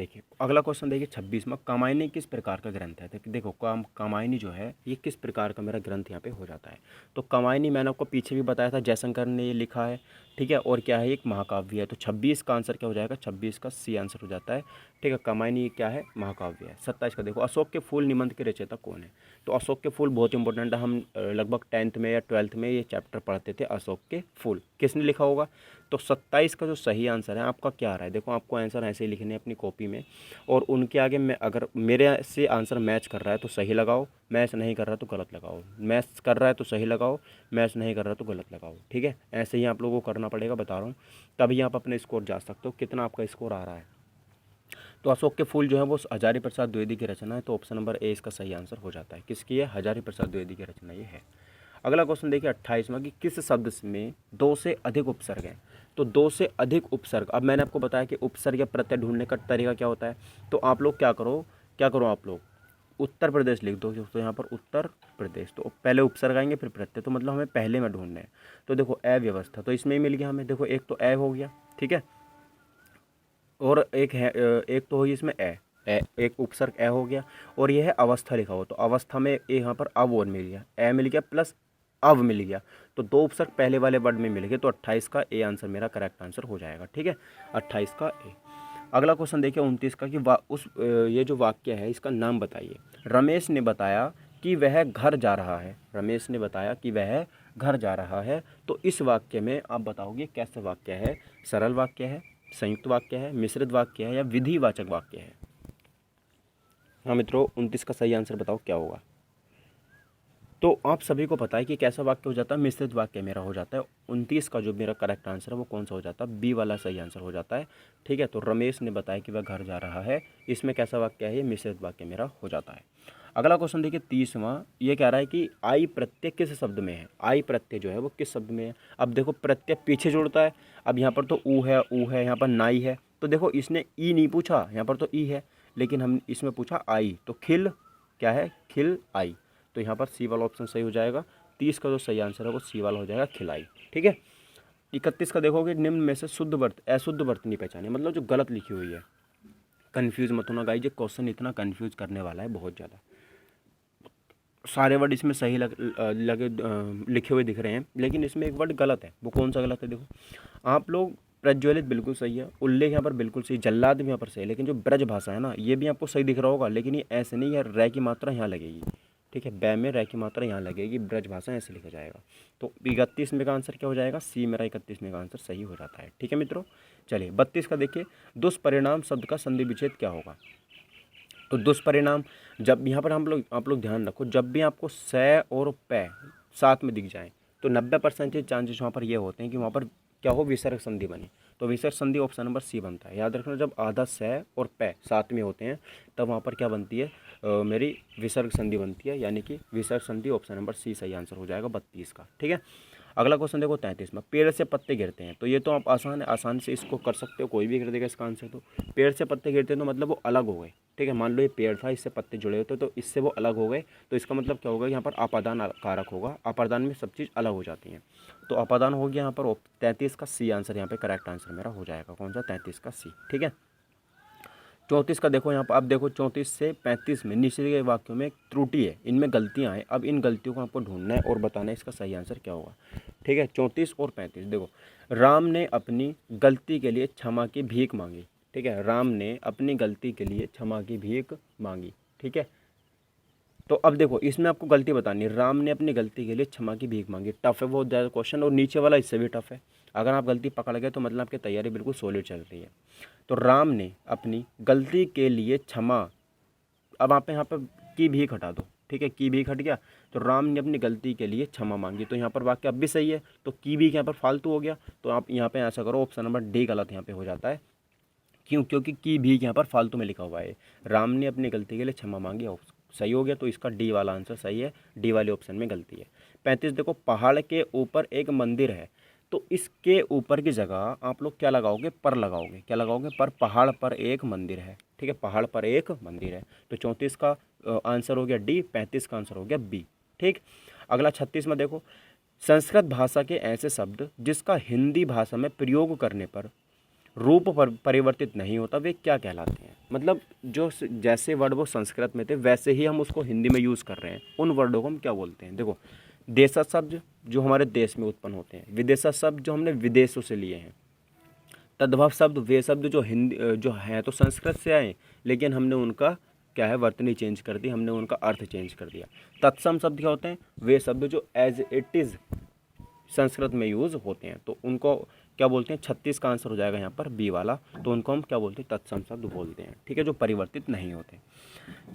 देखिए, 26वां, कामायनी किस प्रकार का ग्रंथ है। तो देखो कामायनी जो है ये किस प्रकार का मेरा ग्रंथ यहाँ पे हो जाता है। तो कामायनी मैंने आपको पीछे भी बताया था, जयशंकर ने ये लिखा है। ठीक है, और क्या है, एक महाकाव्य है। तो 26 का आंसर क्या हो जाएगा, 26 का सी आंसर हो जाता है। ठीक है, कामायनी क्या है, महाकाव्य है। 27 का देखो, अशोक के फूल निबंध के रचयिता कौन है। तो अशोक के फूल बहुत इंपॉर्टेंट है, हम लगभग 10th में या 12th में ये चैप्टर पढ़ते थे, अशोक के फूल किसने लिखा होगा। तो 27 का जो सही आंसर है आपका क्या आ रहा है, देखो आपको आंसर ऐसे ही लिखने अपनी कॉपी में, और उनके आगे मैं अगर मेरे से आंसर मैच कर रहा है तो सही लगाओ, मैच नहीं कर रहा तो गलत लगाओ, मैच कर रहा है तो सही लगाओ, मैच नहीं कर रहा तो गलत लगाओ। ठीक है, ऐसे ही आप लोगों को करना पड़ेगा, बता रहा हूँ, तभी आप अपने स्कोर जा सकते हो कितना आपका स्कोर आ रहा है। तो अशोक के फूल जो है वो हजारी प्रसाद द्विवेदी की रचना है। तो ऑप्शन नंबर ए इसका सही आंसर हो जाता है। किसकी है, हजारी प्रसाद द्विवेदी की रचना ये है। अगला क्वेश्चन देखिए 28वां, कि किस शब्द में 2 से अधिक उपसर्ग हैं। तो 2 से अधिक उपसर्ग, अब मैंने आपको बताया कि उपसर्ग या प्रत्यय ढूंढने का तरीका क्या होता है। तो आप लोग क्या करो आप लोग उत्तर प्रदेश लिख दो। तो यहाँ पर उत्तर प्रदेश, तो पहले उपसर्ग आएंगे फिर प्रत्यय, तो मतलब हमें पहले में ढूंढना है। तो देखो अव्यवस्था, तो इसमें ही मिल गया हमें। देखो एक तो ए हो गया, ठीक है, और एक है, एक तो हुई इसमें एक उपसर्ग ए हो गया, और ये है अवस्था लिखा हो। तो अवस्था में यहाँ पर अव और मिल गया, ए मिल गया प्लस अव मिल गया। तो 2 उपसर्ग पहले वाले वर्ड में मिल गए। तो 28 का ए आंसर मेरा करेक्ट आंसर हो जाएगा। ठीक है, 28 का ए। अगला क्वेश्चन देखिए 29 का, कि ये जो वाक्य है इसका नाम बताइए। रमेश ने बताया कि वह घर जा रहा है। रमेश ने बताया कि वह घर जा रहा है। तो इस वाक्य में आप बताओगे कैसा वाक्य है, सरल वाक्य है, संयुक्त वाक्य है, मिश्रित वाक्य है, या विधिवाचक वाक्य है। हाँ मित्रों, 29 का सही आंसर बताओ क्या होगा। तो आप सभी को पता है कि कैसा वाक्य हो जाता है, मिश्रित वाक्य मेरा हो जाता है। 29 का जो मेरा करेक्ट आंसर है वो कौन सा हो जाता है, बी वाला सही आंसर हो जाता है। ठीक है, तो रमेश ने बताया कि वह घर जा रहा है, इसमें कैसा वाक्य है, ये मिश्रित वाक्य मेरा हो जाता है। अगला क्वेश्चन देखिए 30वां, ये कह रहा है कि आई प्रत्यय किस शब्द में है। आई प्रत्यय जो है वो किस शब्द में है। अब देखो प्रत्यय पीछे जुड़ता है। अब यहाँ पर तो ऊ है, यहाँ पर नाई है। तो देखो इसने ई नहीं पूछा, यहाँ पर तो ई है, लेकिन हम इसमें पूछा आई। तो खिल क्या है, खिल आई। तो यहाँ पर सी वाला ऑप्शन सही हो जाएगा। 30 का जो सही आंसर है वो सी वाला हो जाएगा, खिलाई। ठीक है, 31 का देखोगे, निम्न में से शुद्ध वर्त अशुद्ध वर्तनी पहचाने, मतलब जो गलत लिखी हुई है। कन्फ्यूज मत होना गाइस, ये क्वेश्चन इतना कन्फ्यूज करने वाला है बहुत ज़्यादा। सारे वर्ड इसमें सही लगे लिखे हुए दिख रहे हैं, लेकिन इसमें एक वर्ड गलत है। वो कौन सा गलत है, देखो आप लोग, प्रज्वलित बिल्कुल सही है, उल्लेख यहाँ पर बिल्कुल सही, जल्लाद भी यहाँ पर सही है, लेकिन जो ब्रज भाषा है ना, ये भी आपको सही दिख रहा होगा, लेकिन ये ऐसे नहीं है, रै की मात्रा यहाँ लगेगी। ठीक है, बै में रै की मात्रा यहाँ लगेगी, ब्रज भाषा ऐसे लिखा जाएगा। तो 31 में का आंसर क्या हो जाएगा, सी मेरा 31 में का आंसर सही हो जाता है। ठीक है मित्रों, चलिए 32 का देखिए, दुष्परिणाम शब्द का संधि विच्छेद क्या होगा। तो दुष्परिणाम, जब यहाँ पर आप लोग ध्यान रखो, जब भी आपको स और पै साथ में दिख जाए तो 90% चांसेस वहाँ पर ये होते हैं कि वहाँ पर क्या हो, विसर्ग संधि बनी। तो विसर्ग संधि ऑप्शन नंबर सी बनता है। याद रखना, जब आधा स और प साथ में होते हैं तब वहाँ पर क्या बनती है, मेरी विसर्ग संधि बनती है, यानी कि विसर्ग संधि ऑप्शन नंबर सी सही आंसर हो जाएगा 32 का। ठीक है, अगला क्वेश्चन देखो 33 में, पेड़ से पत्ते गिरते हैं। तो ये तो आप आसान से इसको कर सकते हो, कोई भी कर देगा इसका आंसर। तो पेड़ से पत्ते गिरते हैं तो मतलब वो अलग हो गए। ठीक है, मान लो ये पेड़ था, इससे पत्ते जुड़े होते तो इससे वो अलग हो गए, तो इसका मतलब क्या होगा, यहाँ पर अपादान कारक होगा। अपादान में सब चीज़ अलग हो जाती हैं, तो अपादान हो गया यहाँ पर 33 का सी आंसर, यहाँ पे करेक्ट आंसर मेरा हो जाएगा कौन सा, 33 का सी। ठीक है, 34 का देखो यहाँ पर, अब देखो 34 से 35 में नीचे के वाक्यों में एक त्रुटि है, इनमें गलतियाँ हैं। अब इन गलतियों को आपको ढूंढना है और बताना है इसका सही आंसर क्या होगा। ठीक है, 34 और 35 देखो, राम ने अपनी गलती के लिए क्षमा की भीख मांगी। ठीक है, राम ने अपनी गलती के लिए क्षमा की भीख मांगी। ठीक है, तो अब देखो इसमें आपको गलती बतानी है, राम ने अपनी गलती के लिए क्षमा की भीख मांगी। टफ है बहुत ज़्यादा क्वेश्चन, और नीचे वाला इससे भी टफ है। अगर आप गलती पकड़ गए तो मतलब आपकी तैयारी बिल्कुल सॉलिड चल रही है। तो राम ने अपनी गलती के लिए क्षमा, अब आप यहाँ पर की भीख हटा दो। ठीक है, की भीख हट गया, तो राम ने अपनी गलती के लिए क्षमा मांगी। तो यहाँ पर वाक्य अब भी सही है, तो की भीख यहाँ पर फालतू हो गया। तो आप यहाँ पे ऐसा करो, ऑप्शन नंबर डी गलत यहाँ पे हो जाता है। क्यों, क्योंकि की भीख यहाँ पर फालतू में लिखा हुआ है। राम ने अपनी गलती के लिए क्षमा मांगी, सही हो गया। तो इसका डी वाला आंसर सही है, डी वाले ऑप्शन में गलती है। 35 देखो, पहाड़ के ऊपर एक मंदिर है। तो इसके ऊपर की जगह आप लोग क्या लगाओगे, पर लगाओगे। क्या लगाओगे, पर। पहाड़ पर एक मंदिर है। ठीक है, पहाड़ पर एक मंदिर है। तो 34 का आंसर हो गया डी, 35 का आंसर हो गया बी। ठीक, अगला 36 में देखो, संस्कृत भाषा के ऐसे शब्द जिसका हिंदी भाषा में प्रयोग करने पर रूप परिवर्तित नहीं होता, वे क्या कहलाते हैं। मतलब जो जैसे वर्ड वो संस्कृत में थे वैसे ही हम उसको हिंदी में यूज़ कर रहे हैं, उन वर्डों को हम क्या बोलते हैं। देखो, देशज शब्द जो हमारे देश में उत्पन्न होते हैं, विदेशज शब्द जो हमने विदेशों से लिए हैं, तद्भव शब्द वे शब्द जो हिंदी जो हैं तो संस्कृत से आए, लेकिन हमने उनका क्या है, वर्तनी चेंज कर दी, हमने उनका अर्थ चेंज कर दिया। तत्सम शब्द क्या होते हैं, वे शब्द जो एज इट इज़ संस्कृत में यूज़ होते हैं, तो उनको क्या बोलते हैं। 36 का आंसर हो जाएगा यहाँ पर बी वाला, तो उनको हम क्या बोलते हैं, तत्सम शब्द बोलते हैं। ठीक है, जो परिवर्तित नहीं होते।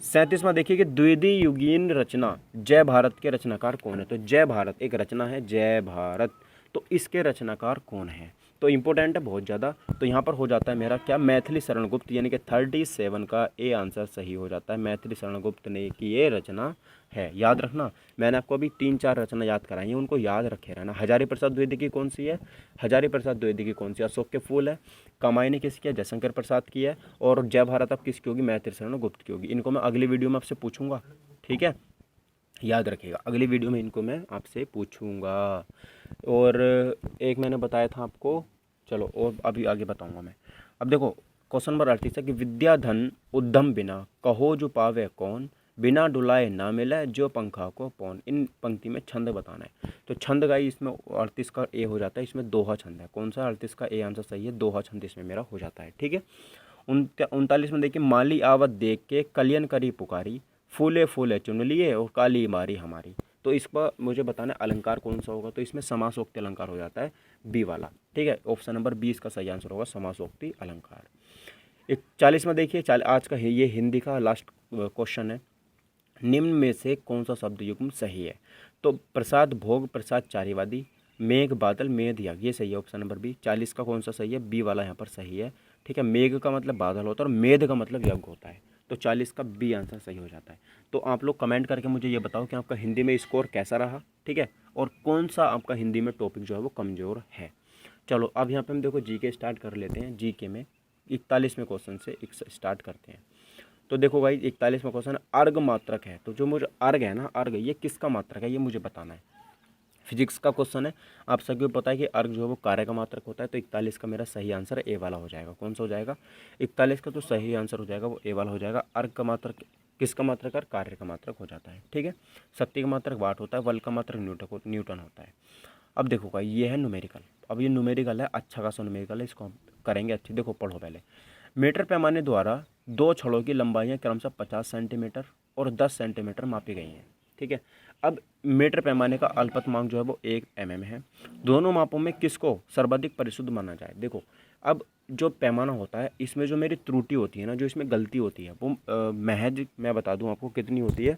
37 में देखिए कि द्वितीय युगीन रचना जय भारत के रचनाकार कौन है। तो जय भारत एक रचना है, जय भारत, तो इसके रचनाकार कौन है। तो इंपॉर्टेंट है बहुत ज़्यादा। तो यहाँ पर हो जाता है मेरा क्या, मैथिली शरण गुप्त, यानी कि 37 का ए आंसर सही हो जाता है। मैथिली शरण गुप्त ने की ये रचना है। याद रखना, मैंने आपको अभी 3-4 रचना याद कराई है, उनको याद रखे रहना। हजारी प्रसाद द्विवेदी की कौन सी है, हजारी प्रसाद द्विवेदी की कौन सी, अशोक के फूल है। कामायनी किसकी है, जयशंकर प्रसाद की है। और जय भारत अब किसकी होगी, मैथिली शरण गुप्त की होगी। इनको मैं अगली वीडियो में आपसे पूछूंगा। ठीक है, याद रखिएगा, अगली वीडियो में इनको मैं आपसे पूछूंगा। और एक मैंने बताया था आपको, चलो और अभी आगे बताऊंगा मैं। अब देखो क्वेश्चन नंबर 38 है कि विद्या धन उद्यम बिना कहो जो पावे कौन, बिना डुलाए ना मिले जो पंखा को पौन। इन पंक्ति में छंद बताना है। तो छंद गाई इसमें 38 का ए हो जाता है, इसमें दोहा छंद है। कौन सा, 38 का ए आंसर सही है, दोहा छंद इसमें मेरा हो जाता है। ठीक है, 39 में देखिए, माली आवत देख के कलियन करी पुकारी, फूले फूले चुन लिए और काली मारी हमारी। तो इस पर मुझे बताना है अलंकार कौन सा होगा। तो इसमें समासोक्ति अलंकार हो जाता है, बी वाला। ठीक है, ऑप्शन नंबर 20 का सही आंसर होगा समासोक्ति अलंकार। 41 में देखिए, आज का ये हिंदी का लास्ट क्वेश्चन है, निम्न में से कौन सा शब्द युग्म सही है। तो प्रसाद भोग प्रसाद चारीवादी, मेघ बादल मेघ याग, ये सही है ऑप्शन नंबर बी। 40 का कौन सा सही है, बी वाला यहाँ पर सही है। ठीक है, मेघ का मतलब बादल होता है और मेध का मतलब यज्ञ होता है। तो 40 का बी आंसर सही हो जाता है। तो आप लोग कमेंट करके मुझे ये बताओ कि आपका हिंदी में स्कोर कैसा रहा। ठीक है, और कौन सा आपका हिंदी में टॉपिक जो है वो कमज़ोर है। चलो अब यहाँ पे हम देखो जी के स्टार्ट कर लेते हैं। जी के में 41वें क्वेश्चन से स्टार्ट करते हैं। तो देखो भाई 41वां क्वेश्चन अर्घ मात्रक है। तो जो मुझे अर्घ है ना, अर्घ ये किसका मात्रक है ये मुझे बताना है। फिजिक्स का क्वेश्चन है, आप सभी को पता है कि अर्घ जो है वो कार्य का मात्रक होता है। तो 41 का मेरा सही आंसर ए वाला हो जाएगा। कौन सा हो जाएगा, 41 का जो सही आंसर हो जाएगा वो ए वाला हो जाएगा। अर्घ का मात्रक किसका मात्रक है, कार्य का मात्रक हो जाता है। ठीक है, शक्ति का मात्रक वाट होता है, बल का मात्रक न्यूटन होता है। अब देखो भाई ये है न्यूमेरिकल। अब ये न्यूमेरिकल है, अच्छा खासा न्यूमेरिकल है, इसको हम करेंगे अच्छे। देखो पढ़ो पहले, मीटर पैमाने द्वारा दो छड़ों की लंबाइयाँ क्रमशः 50 सेंटीमीटर और 10 सेंटीमीटर मापी गई हैं। ठीक है, अब मीटर पैमाने का अल्पतमांक जो है वो 1 mm है। दोनों मापों में किसको सर्वाधिक परिशुद्ध माना जाए। देखो अब जो पैमाना होता है इसमें जो मेरी त्रुटि होती है ना, जो इसमें गलती होती है वो महज मैं बता दूं आपको कितनी होती है।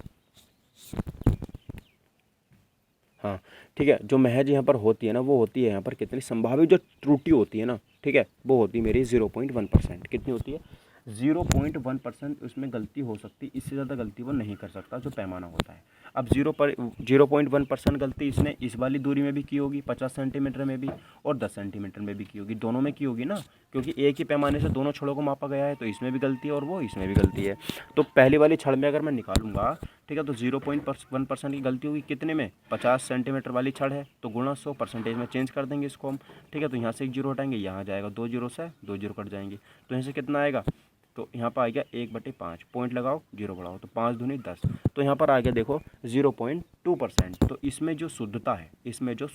हाँ ठीक है, जो महज यहाँ पर होती है ना वो होती है यहाँ पर कितनी संभावित जो त्रुटि होती है ना, ठीक है, वो होती है मेरी 0.1%। कितनी होती है? 0.1% उसमें गलती हो सकती है, इससे ज़्यादा गलती वो नहीं कर सकता जो पैमाना होता है। अब 0.1% गलती इसने इस वाली दूरी में भी की होगी 50 सेंटीमीटर में भी, और 10 सेंटीमीटर में भी की होगी, दोनों में की होगी ना, क्योंकि एक ही पैमाने से दोनों छड़ों को मापा गया है, तो इसमें भी गलती है और वो इसमें भी गलती है। तो पहली वाली छड़ में अगर मैं निकालूंगा, ठीक है, तो 0.1% की गलती होगी कितने में? 50 सेंटीमीटर वाली छड़ है तो गुणा 100 परसेंटेज में चेंज कर देंगे इसको हम, ठीक है। तो यहाँ से एक जीरो हटाएंगे, यहाँ जाएगा 2 जीरो से 2 जीरो कट जाएंगे, तो यहाँ से कितना आएगा? तो यहाँ पर आ गया 1/5, पॉइंट लगाओ जीरो बढ़ाओ, तो 5 दूनी 10, तो यहाँ पर आ गया देखो 0.2%। तो इसमें जो शुद्धता है, इसमें जो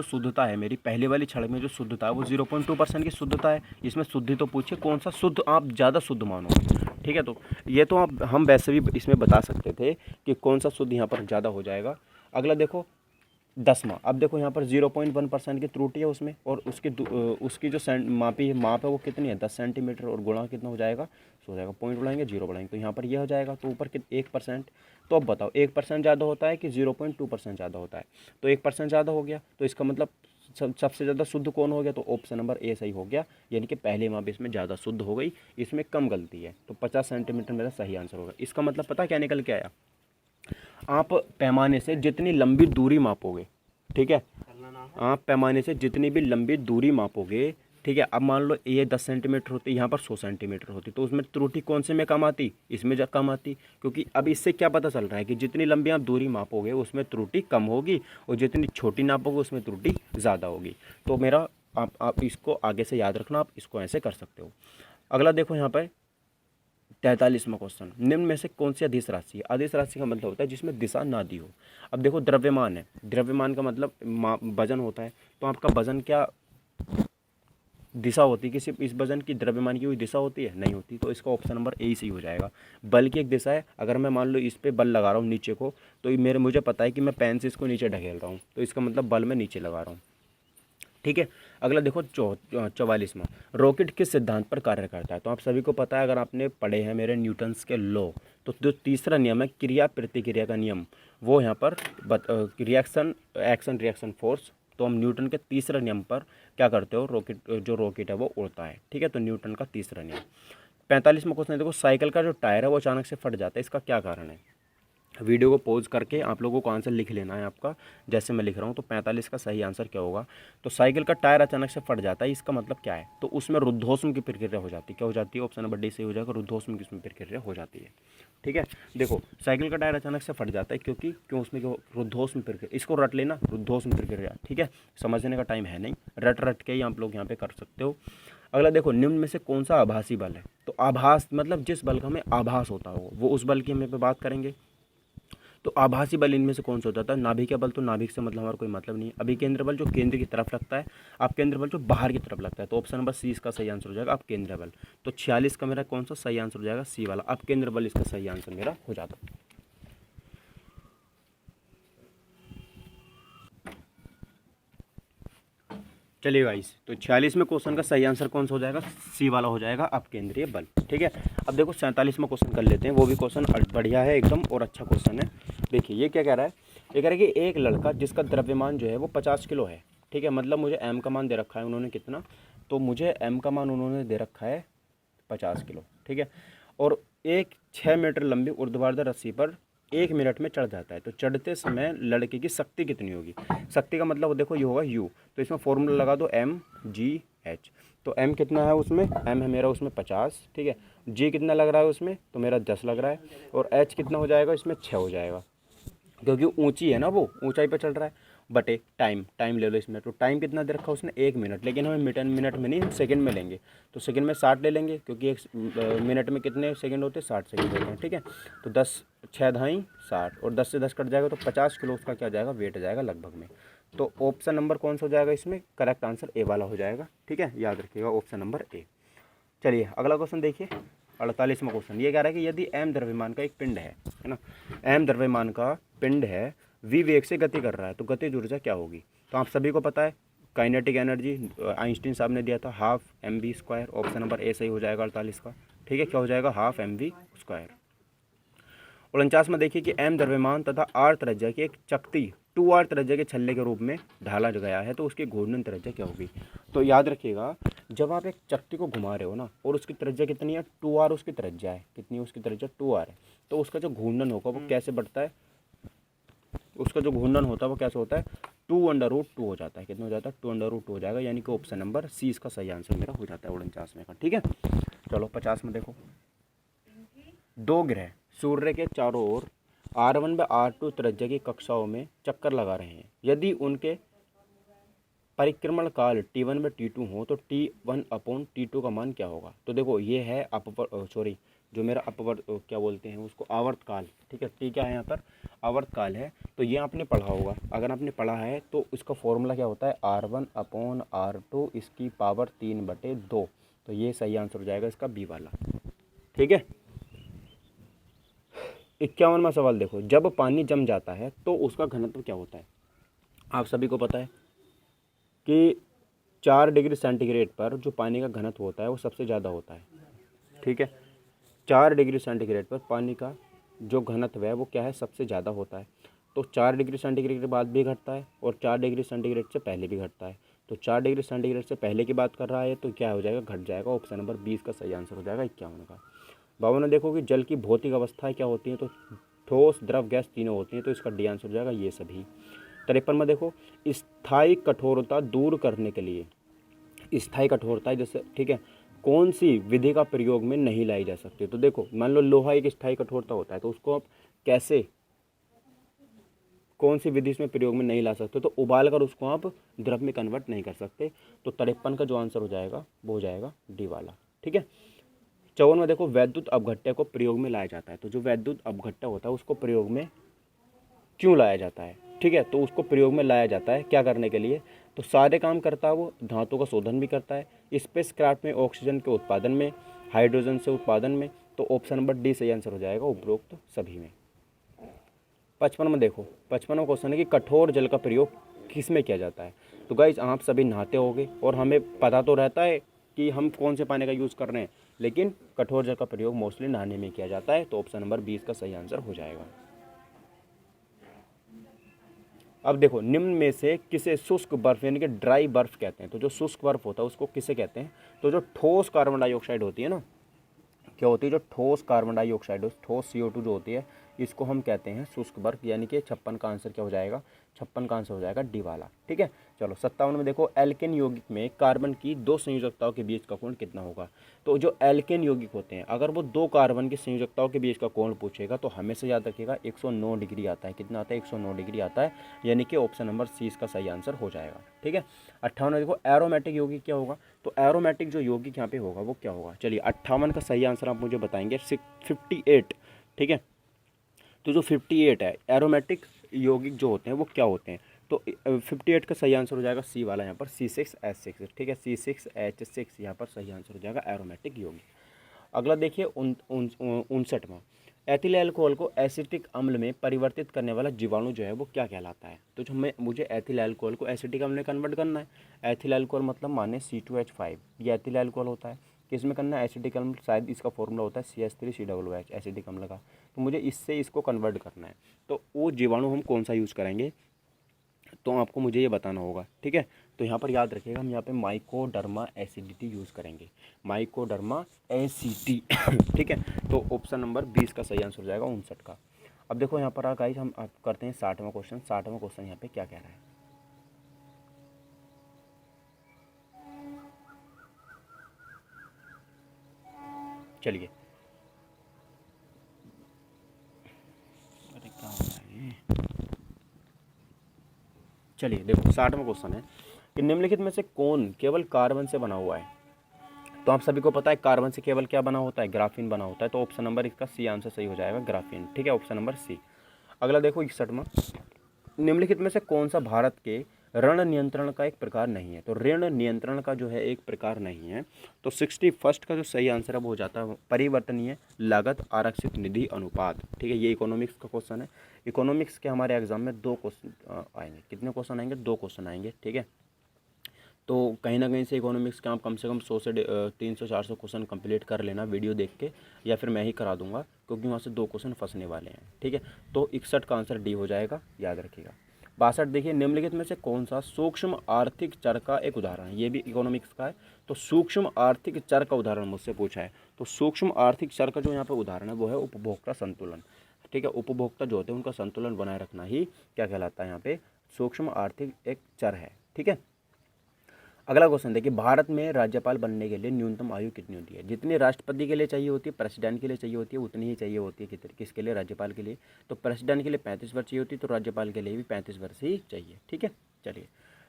शुद्धता है मेरी पहले वाली छड़ में जो शुद्धता है वो 0.2% की शुद्धता है। इसमें शुद्धि तो पूछिए कौन सा शुद्ध आप ज़्यादा शुद्ध मानोगे, ठीक है। तो ये तो आप हम वैसे भी इसमें बता सकते थे कि कौन सा शुद्ध यहाँ पर ज़्यादा हो जाएगा। अगला देखो 10वां, अब देखो यहाँ पर 0.1% की त्रुटि है उसमें, और उसकी जो माप है वो कितनी है? 10 सेंटीमीटर, और गुणा कितना हो जाएगा? सो हो जाएगा, पॉइंट बढ़ाएंगे जीरो बढ़ाएंगे, तो यहाँ पर यह हो जाएगा, तो ऊपर 1%। तो अब बताओ 1% ज़्यादा होता है कि 0.2% ज़्यादा होता है? तो 1% ज़्यादा हो गया, तो इसका मतलब सबसे ज़्यादा शुद्ध कौन हो गया? तो ऑप्शन नंबर ए सही हो गया, यानी कि पहले माप इसमें ज़्यादा शुद्ध हो गई, इसमें कम गलती है, तो 50 सेंटीमीटर मेरा सही आंसर होगा। इसका मतलब पता क्या निकल के आया? आप पैमाने से जितनी लंबी दूरी मापोगे, ठीक है, आप पैमाने से जितनी भी लंबी दूरी मापोगे, ठीक है, अब मान लो ये 10 सेंटीमीटर होती, यहाँ पर 100 सेंटीमीटर होती, तो उसमें त्रुटि कौन से में कम आती? इसमें जब कम आती, क्योंकि अब इससे क्या पता चल रहा है कि जितनी लंबी आप दूरी मापोगे उसमें त्रुटि कम होगी, और जितनी छोटी नापोगे उसमें त्रुटि ज़्यादा होगी। तो मेरा आप इसको आगे से याद रखना, आप इसको ऐसे कर सकते हो। अगला देखो यहाँ पर 43वां क्वेश्चन, निम्न में से कौन सी अदिश राशि है? अदिश राशि का मतलब होता है जिसमें दिशा ना दी हो। अब देखो द्रव्यमान है, द्रव्यमान का मतलब वजन होता है, तो आपका वजन क्या दिशा होती है? कि सिर्फ इस वजन की द्रव्यमान की कोई दिशा होती है? नहीं होती, तो इसका ऑप्शन नंबर ए ही सही हो जाएगा। बल की एक दिशा है, अगर मैं मान लो इस पे बल लगा रहा हूँ नीचे को, तो मुझे पता है कि मैं पेन से इसको नीचे ढकेल रहा हूँ, तो इसका मतलब बल मैं नीचे लगा रहा हूँ, ठीक है। अगला देखो 44वां, रॉकेट किस सिद्धांत पर कार्य करता है? तो आप सभी को पता है, अगर आपने पढ़े हैं मेरे न्यूटन्स के लॉ, तो जो तीसरा नियम है क्रिया प्रतिक्रिया का नियम, वो यहाँ पर एक्शन रिएक्शन फोर्स, तो हम न्यूटन के तीसरे नियम पर क्या करते हो? रॉकेट है वो उड़ता है, ठीक है, तो न्यूटन का तीसरा नियम। 45वां क्वेश्चन देखो, साइकिल का जो टायर है वो अचानक से फट जाता है, इसका क्या कारण है? वीडियो को पॉज करके आप लोगों को आंसर लिख लेना है आपका, जैसे मैं लिख रहा हूँ। तो 45 का सही आंसर क्या होगा? तो साइकिल का टायर अचानक से फट जाता है, इसका मतलब क्या है? तो उसमें रुद्धोष्म की प्रक्रिया हो जाती है। क्या हो जाती है? ऑप्शन नंबर डी सही हो जाएगा, रुद्धोष्म की उसमें प्रक्रिया हो जाती है, ठीक है। देखो साइकिल का टायर अचानक से फट जाता है क्यों उसमें रुद्धोष्म प्रक्रिया, इसको रट लेना, रुद्धोष्म प्रक्रिया, ठीक है। समझने का टाइम है नहीं, रट के ही आप लोग यहाँ पे कर सकते हो। अगला देखो, निम्न में से कौन सा आभासी बल है? तो आभास मतलब जिस बल का हमें आभास होता हो, वो उस बल की हम यहाँ पे बात करेंगे। तो आभासी बल इनमें से कौन सा होता है? नाभिक बल, तो नाभिक से मतलब हमारा कोई मतलब नहीं है। अभिकेंद्र बल जो केंद्र की तरफ लगता है, अपकेंद्र बल जो बाहर की तरफ लगता है, तो ऑप्शन नंबर सी इसका सही आंसर हो जाएगा, अपकेंद्र बल। तो 46 का मेरा कौन सा सही आंसर हो जाएगा? सी वाला, अपकेंद्र बल इसका सही आंसर मेरा हो जाता है। चलिए गाइस, तो 46वें क्वेश्चन का सही आंसर कौन सा हो जाएगा? सी वाला हो जाएगा, अपकेंद्रीय बल, ठीक है। अब देखो 47वां क्वेश्चन कर लेते हैं, वो भी क्वेश्चन बढ़िया है एकदम और अच्छा क्वेश्चन है। देखिए ये क्या कह रहा है? ये कह रहा है कि एक लड़का जिसका द्रव्यमान जो है वो 50 किलो है, ठीक है, मतलब मुझे एम का मान दे रखा है उन्होंने, कितना? तो मुझे एम का मान उन्होंने दे रखा है 50 किलो, ठीक है, और एक 6 मीटर लंबी ऊर्ध्वाधर रस्सी पर 1 मिनट में चढ़ जाता है। तो चढ़ते समय लड़के की शक्ति कितनी होगी? शक्ति का मतलब देखो ये होगा यू, तो इसमें फॉर्मूला लगा दो mgh। तो m कितना है उसमें? m है मेरा उसमें 50, ठीक है। g कितना लग रहा है उसमें? तो मेरा 10 लग रहा है, और h कितना हो जाएगा इसमें? 6 हो जाएगा, क्योंकि ऊंची है ना, वो ऊंचाई पर चल रहा है, बटे टाइम ले लो इसमें। तो टाइम कितना दे रखा है उसने? 1 मिनट, लेकिन हमें मिनट में नहीं, हम सेकंड में लेंगे, तो सेकंड में 60 ले लेंगे, क्योंकि एक मिनट में कितने सेकंड होते हैं? 60 सेकंड होते हैं, ठीक है। तो 10 6 धाई 60, और 10 से 10 कट जाएगा, तो 50 किलो उसका क्या जाएगा? वेट जाएगा लगभग में। तो ऑप्शन नंबर कौन सा हो जाएगा इसमें? करेक्ट आंसर ए वाला हो जाएगा, ठीक है, याद रखिएगा ऑप्शन नंबर ए। चलिए अगला क्वेश्चन देखिए, 48वां क्वेश्चन। ये कह रहा है कि यदि एम द्रव्यमान का एक पिंड है ना, एम द्रव्यमान का पिंड है, वी वेग से गति कर रहा है, तो गतिज ऊर्जा क्या होगी? तो आप सभी को पता है काइनेटिक एनर्जी आइंस्टीन साहब ने दिया था, half mv²। Option number A सही हो जाएगा 48 का, ठीक है, क्या हो जाएगा? Half mv²। 49 में देखिए कि m द्रव्यमान तथा r त्रिज्या की एक चकती 2r त्रिज्या के छल्ले के रूप में ढाला गया है, तो उसकी घूर्णन त्रिज्या क्या होगी। तो याद रखिएगा, जब आप एक चकती को घुमा रहे हो ना और उसकी त्रिज्या कितनी है, 2r उसकी त्रिज्या है, कितनी है उसकी त्रिज्या, 2r है, तो उसका जो घूर्णन होगा वो कैसे बढ़ता है, उसका जो घूर्णन होता है वो कैसे होता है, 2√2 हो जाता है। कितना हो जाता है, 2√2 हो जाएगा, यानी कि ऑप्शन नंबर सी इसका सही आंसर मेरा हो जाता है 49 में का। ठीक है, चलो 50 में देखो, दो ग्रह सूर्य के चारों ओर R1 व R2 त्रिज्या की कक्षाओं में चक्कर लगा रहे हैं। यदि उनके परिक्रमण काल T1 व T2 हो तो T1/T2 का मान क्या होगा। तो देखो ये है जो मेरा क्या बोलते हैं उसको, आवर्त काल। ठीक है, टी क्या है यहाँ पर, आवर्त काल है। तो ये आपने पढ़ा होगा, अगर आपने पढ़ा है तो इसका फॉर्मूला क्या होता है, R1/R2 इसकी पावर 3/2। तो ये सही आंसर हो जाएगा इसका बी वाला। ठीक है, 51वां सवाल देखो, जब पानी जम जाता है तो उसका घनत्व क्या होता है। आप सभी को पता है कि 4 डिग्री सेंटीग्रेड पर जो पानी का घनत्व होता है वो सबसे ज़्यादा होता है। ठीक है, 4 डिग्री सेंटीग्रेड पर पानी का जो घनत्व है वो क्या है, सबसे ज़्यादा होता है। तो 4 डिग्री सेंटीग्रेड के बाद भी घटता है और 4 डिग्री सेंटीग्रेड से पहले भी घटता है। तो 4 डिग्री सेंटीग्रेड से पहले की बात कर रहा है तो क्या हो जाएगा, घट जाएगा। ऑप्शन नंबर 20 का सही आंसर हो जाएगा 51 का। 52 देखो कि जल की भौतिक अवस्थाएं क्या होती हैं, तो ठोस, द्रव, गैस तीनों होती हैं, तो इसका डी आंसर हो जाएगा ये सभी। 53 में देखो, स्थायी कठोरता दूर करने के लिए, स्थायी कठोरता जैसे, ठीक है, कौन सी विधि का प्रयोग में नहीं लाई जा सकती। तो देखो मान लो लोहा एक स्थायी कठोरता होता है, तो उसको आप कैसे, कौन सी विधि इसमें प्रयोग में नहीं ला सकते, तो उबाल कर उसको आप द्रव में कन्वर्ट नहीं कर सकते। तो 53 का जो आंसर हो जाएगा वो हो जाएगा डी वाला। ठीक है, 54 में देखो, वैद्युत अपघट्य को प्रयोग में लाया जाता है। तो जो वैद्युत अपघट्य होता है उसको प्रयोग में क्यों लाया जाता है। ठीक है, तो उसको प्रयोग में लाया जाता है क्या करने के लिए, तो सारे काम करता है वो, धातु का शोधन भी करता है, स्पेस क्राफ्ट में, ऑक्सीजन के उत्पादन में, हाइड्रोजन से उत्पादन में। तो ऑप्शन नंबर डी सही आंसर हो जाएगा उपरोक्त सभी में। 55 में देखो, 55वां क्वेश्चन है कि कठोर जल का प्रयोग किस में किया जाता है। तो गाइस आप सभी नहाते होंगे और हमें पता तो रहता है कि हम कौन से पानी का यूज़ कर रहे हैं, लेकिन कठोर जल का प्रयोग मोस्टली नहाने में किया जाता है। तो ऑप्शन नंबर 20 का सही आंसर हो जाएगा। अब देखो, निम्न में से किसे शुष्क बर्फ यानी कि ड्राई बर्फ कहते हैं। तो जो शुष्क बर्फ होता है उसको किसे कहते हैं, तो जो ठोस कार्बन डाइऑक्साइड होती है ना, क्या होती है, जो ठोस कार्बन डाइऑक्साइड, ठोस CO2 जो होती है, इसको हम कहते हैं शुष्क बर्फ। यानी कि 56 का आंसर क्या हो जाएगा, 56 का आंसर हो जाएगा डी वाला। ठीक है, चलो 57 में देखो, एल्केन यौगिक में कार्बन की 2 संयोजकताओं के बीच का कोण कितना होगा। तो जो एल्केन यौगिक होते हैं, अगर वो 2 कार्बन की संयोजकताओं के बीच का कोण पूछेगा तो हमेशा याद रखिएगा 109 डिग्री आता है। कितना आता है, 109 डिग्री आता है, यानी कि ऑप्शन नंबर सी इसका सही आंसर हो जाएगा। ठीक है, 58 में देखो, एरोमेटिक यौगिक क्या होगा। तो एरोमेटिक जो यौगिक यहाँ पे होगा वो क्या होगा। चलिए 58 का सही आंसर आप मुझे बताएंगे। 58, ठीक है, तो जो 58 है एरोमेटिक यौगिक जो होते हैं वो क्या होते हैं। तो 58 का सही आंसर हो जाएगा सी वाला, यहाँ पर C6H6। ठीक है, C6H6 यहाँ पर सही आंसर हो जाएगा एरोमेटिक यौगिक। अगला देखिए 59वां, एथिल अल्कोहल को एसिटिक अम्ल में परिवर्तित करने वाला जीवाणु जो है वो क्या कहलाता है। तो जो मुझे एथिल अल्कोहल को एसिटिक अम्ल में कन्वर्ट करना है। एथिल अल्कोहल मतलब माने C2H5, ये एथिल अल्कोहल होता है। किस में करना है, एसिटिक अम्ल, शायद इसका फॉर्मूला होता है CH3COOH, एसिटिक अम्ल का। तो मुझे इससे इसको कन्वर्ट करना है, तो वो जीवाणु हम कौन सा यूज़ करेंगे, तो आपको मुझे ये बताना होगा। ठीक है, तो यहाँ पर याद रखिएगा, हम यहाँ पे माइकोडर्मा एसिडिटी यूज़ करेंगे, माइकोडर्मा एसिडी। ठीक है, तो ऑप्शन नंबर 20 का सही आंसर हो जाएगा 59 का। अब देखो यहाँ पर गाइस हम आप करते हैं 60वां क्वेश्चन। 60वां क्वेश्चन यहाँ पे क्या कह रहा है, चलिए, अरे क्या हो रहा है, चलिए देखो 60वां क्वेश्चन है कि निम्नलिखित में से कौन केवल कार्बन से बना हुआ है। तो आप सभी को पता है कार्बन से केवल क्या बना होता है, ग्राफीन बना होता है। तो ऑप्शन नंबर इसका सी आंसर सही हो जाएगा, ग्राफीन। ठीक है, ऑप्शन नंबर सी। अगला देखो 61वां, निम्नलिखित में से कौन सा भारत के ऋण नियंत्रण का एक प्रकार नहीं है। तो ऋण नियंत्रण का जो है एक प्रकार नहीं है। तो 61 का जो सही आंसर है वो हो जाता है परिवर्तनीय लागत आरक्षित निधि अनुपात। ठीक है, ये इकोनॉमिक्स का क्वेश्चन है। इकोनॉमिक्स के हमारे एग्जाम में 2 क्वेश्चन आएंगे। कितने क्वेश्चन आएंगे, 2 क्वेश्चन आएंगे। ठीक है, तो कहीं ना कहीं से इकोनॉमिक्स के आप कम से कम 100 से 300-400 क्वेश्चन कंप्लीट कर लेना वीडियो देख के, या फिर मैं ही करा दूंगा, क्योंकि वहाँ से 2 क्वेश्चन फंसने वाले हैं। ठीक है, तो 61 का आंसर डी हो जाएगा, याद रखिएगा। 62 देखिए, निम्नलिखित में से कौन सा सूक्ष्म आर्थिक चर का एक उदाहरण है, ये भी इकोनॉमिक्स का है। तो सूक्ष्म आर्थिक चर का उदाहरण मुझसे पूछा है, तो सूक्ष्म आर्थिक चर का जो यहाँ पर उदाहरण है वो है उपभोक्ता संतुलन। ठीक है, उपभोक्ता जो होते हैं उनका संतुलन बनाए रखना ही क्या कहलाता है, यहाँ पे सूक्ष्म आर्थिक एक चर है। ठीक है, अगला क्वेश्चन देखिए, भारत में राज्यपाल बनने के लिए न्यूनतम आयु कितनी होती है? जितनी राष्ट्रपति के लिए चाहिए होती है, प्रेसिडेंट के लिए चाहिए होती है, उतनी ही चाहिए होती है किसके लिए, राज्यपाल के लिए। तो प्रेसिडेंट के लिए 35 वर्ष चाहिए होती है, तो राज्यपाल के लिए भी 35 वर्ष ही चाहिए। ठीक है, चलिए,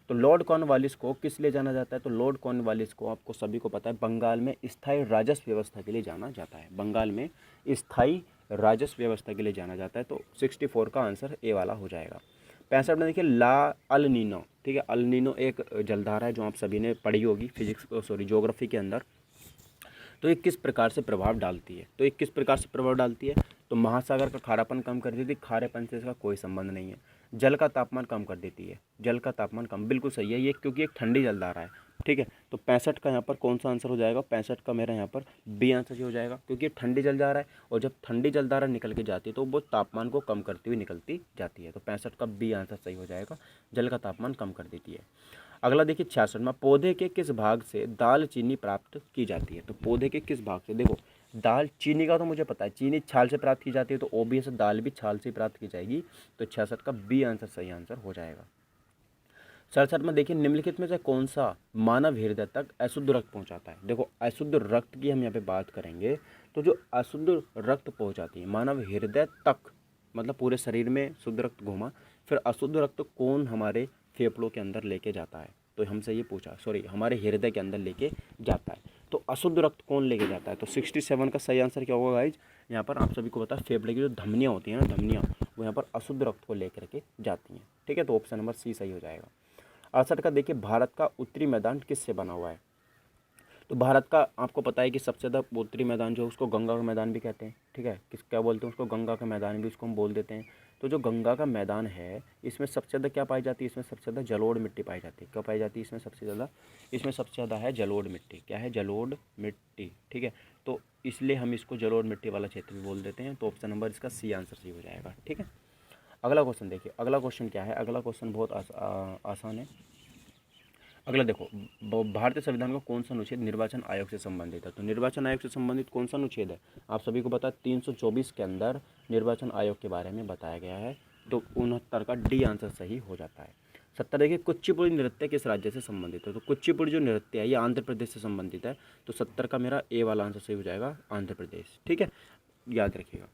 तो लॉर्ड कॉर्नवालिस को किस लिए जाना जाता है? तो लॉर्ड कॉर्नवालिस को आपको सभी को पता है, बंगाल में स्थायी राजस्व व्यवस्था के लिए जाना जाता है। बंगाल में स्थायी राजस्व व्यवस्था के लिए जाना जाता है। तो 64 का आंसर ए वाला हो जाएगा। 65 में देखिए, ला अल नीनो। ठीक है, अल नीनो एक जलधारा है जो आप सभी ने पढ़ी होगी ज्योग्राफी के अंदर। तो ये किस प्रकार से प्रभाव डालती है? तो ये किस प्रकार से प्रभाव डालती है? तो महासागर का खारापन कम कर देती है, खारेपन से इसका कोई संबंध नहीं है। जल का तापमान कम कर देती है, जल का तापमान कम, बिल्कुल सही है ये, क्योंकि एक ठंडी जलधारा है। ठीक है, तो 65 का यहाँ पर कौन सा आंसर हो जाएगा? 65 का मेरा यहाँ पर बी आंसर ही हो जाएगा, क्योंकि ये ठंडी जलधारा है, और जब ठंडी जलधारा निकल के जाती है तो वो तापमान को कम करती हुई निकलती जाती है। तो 65 का बी आंसर सही हो जाएगा, जल का तापमान कम कर देती है। अगला देखिए 66 में, पौधे के किस भाग से दाल चीनी प्राप्त की जाती है? तो पौधे के किस भाग से, देखो दाल चीनी का तो मुझे पता है, चीनी छाल से प्राप्त की जाती है, तो ओबीएस दाल भी छाल से प्राप्त की जाएगी। तो 66 का बी आंसर सही आंसर हो जाएगा। 67 में देखिए, निम्नलिखित में से कौन सा मानव हृदय तक अशुद्ध रक्त पहुंचाता है? देखो अशुद्ध रक्त की हम यहाँ पे बात करेंगे, तो जो अशुद्ध रक्त पहुंचाती है मानव हृदय तक, मतलब पूरे शरीर में शुद्ध रक्त घूमा, फिर अशुद्ध रक्त कौन हमारे फेफड़ों के अंदर लेके जाता है? तो हमसे ये पूछा, सॉरी हमारे हृदय के अंदर लेके जाता है, तो अशुद्ध रक्त कौन लेके जाता है? तो 67 का सही आंसर क्या होगा गाइज? यहाँ पर आप सभी को पता है, फेफड़े की जो धमनियाँ होती हैं ना, धमनियाँ, वो यहाँ पर अशुद्ध रक्त को लेकर के जाती हैं। ठीक है, तो ऑप्शन नंबर सी सही हो जाएगा। 68 का देखिए, भारत का उत्तरी मैदान किससे बना हुआ है? तो भारत का आपको पता है कि सबसे ज़्यादा उत्तरी मैदान जो है उसको गंगा का मैदान भी कहते हैं। ठीक है, क्या बोलते हैं उसको? गंगा का मैदान भी उसको हम बोल देते हैं। तो जो गंगा का मैदान है, इसमें सबसे ज़्यादा क्या पाई जाती है? इसमें सबसे ज़्यादा जलोढ़ मिट्टी पाई जाती है। क्या पाई जाती है इसमें सबसे ज़्यादा? इसमें सबसे ज़्यादा है जलोढ़ मिट्टी। क्या है? जलोढ़ मिट्टी। ठीक है, तो इसलिए हम इसको जलोढ़ मिट्टी वाला क्षेत्र भी बोल देते हैं। तो ऑप्शन नंबर इसका सी आंसर सही हो जाएगा। ठीक है, अगला क्वेश्चन देखिए, अगला क्वेश्चन क्या है? अगला क्वेश्चन बहुत आसान है। अगला देखो, भारतीय संविधान का कौन सा अनुच्छेद निर्वाचन आयोग से संबंधित है? तो निर्वाचन आयोग से संबंधित कौन सा अनुच्छेद है? आप सभी को पता है 324 के अंदर निर्वाचन आयोग के बारे में बताया गया है। तो 69 का डी आंसर सही हो जाता है। 70 देखिए, कुचिपुड़ी नृत्य किस राज्य से संबंधित है? तो कुचिपुड़ी जो नृत्य है ये आंध्र प्रदेश से संबंधित है। तो 70 का मेरा ए वाला आंसर सही हो जाएगा, आंध्र प्रदेश। ठीक है, याद रखिएगा।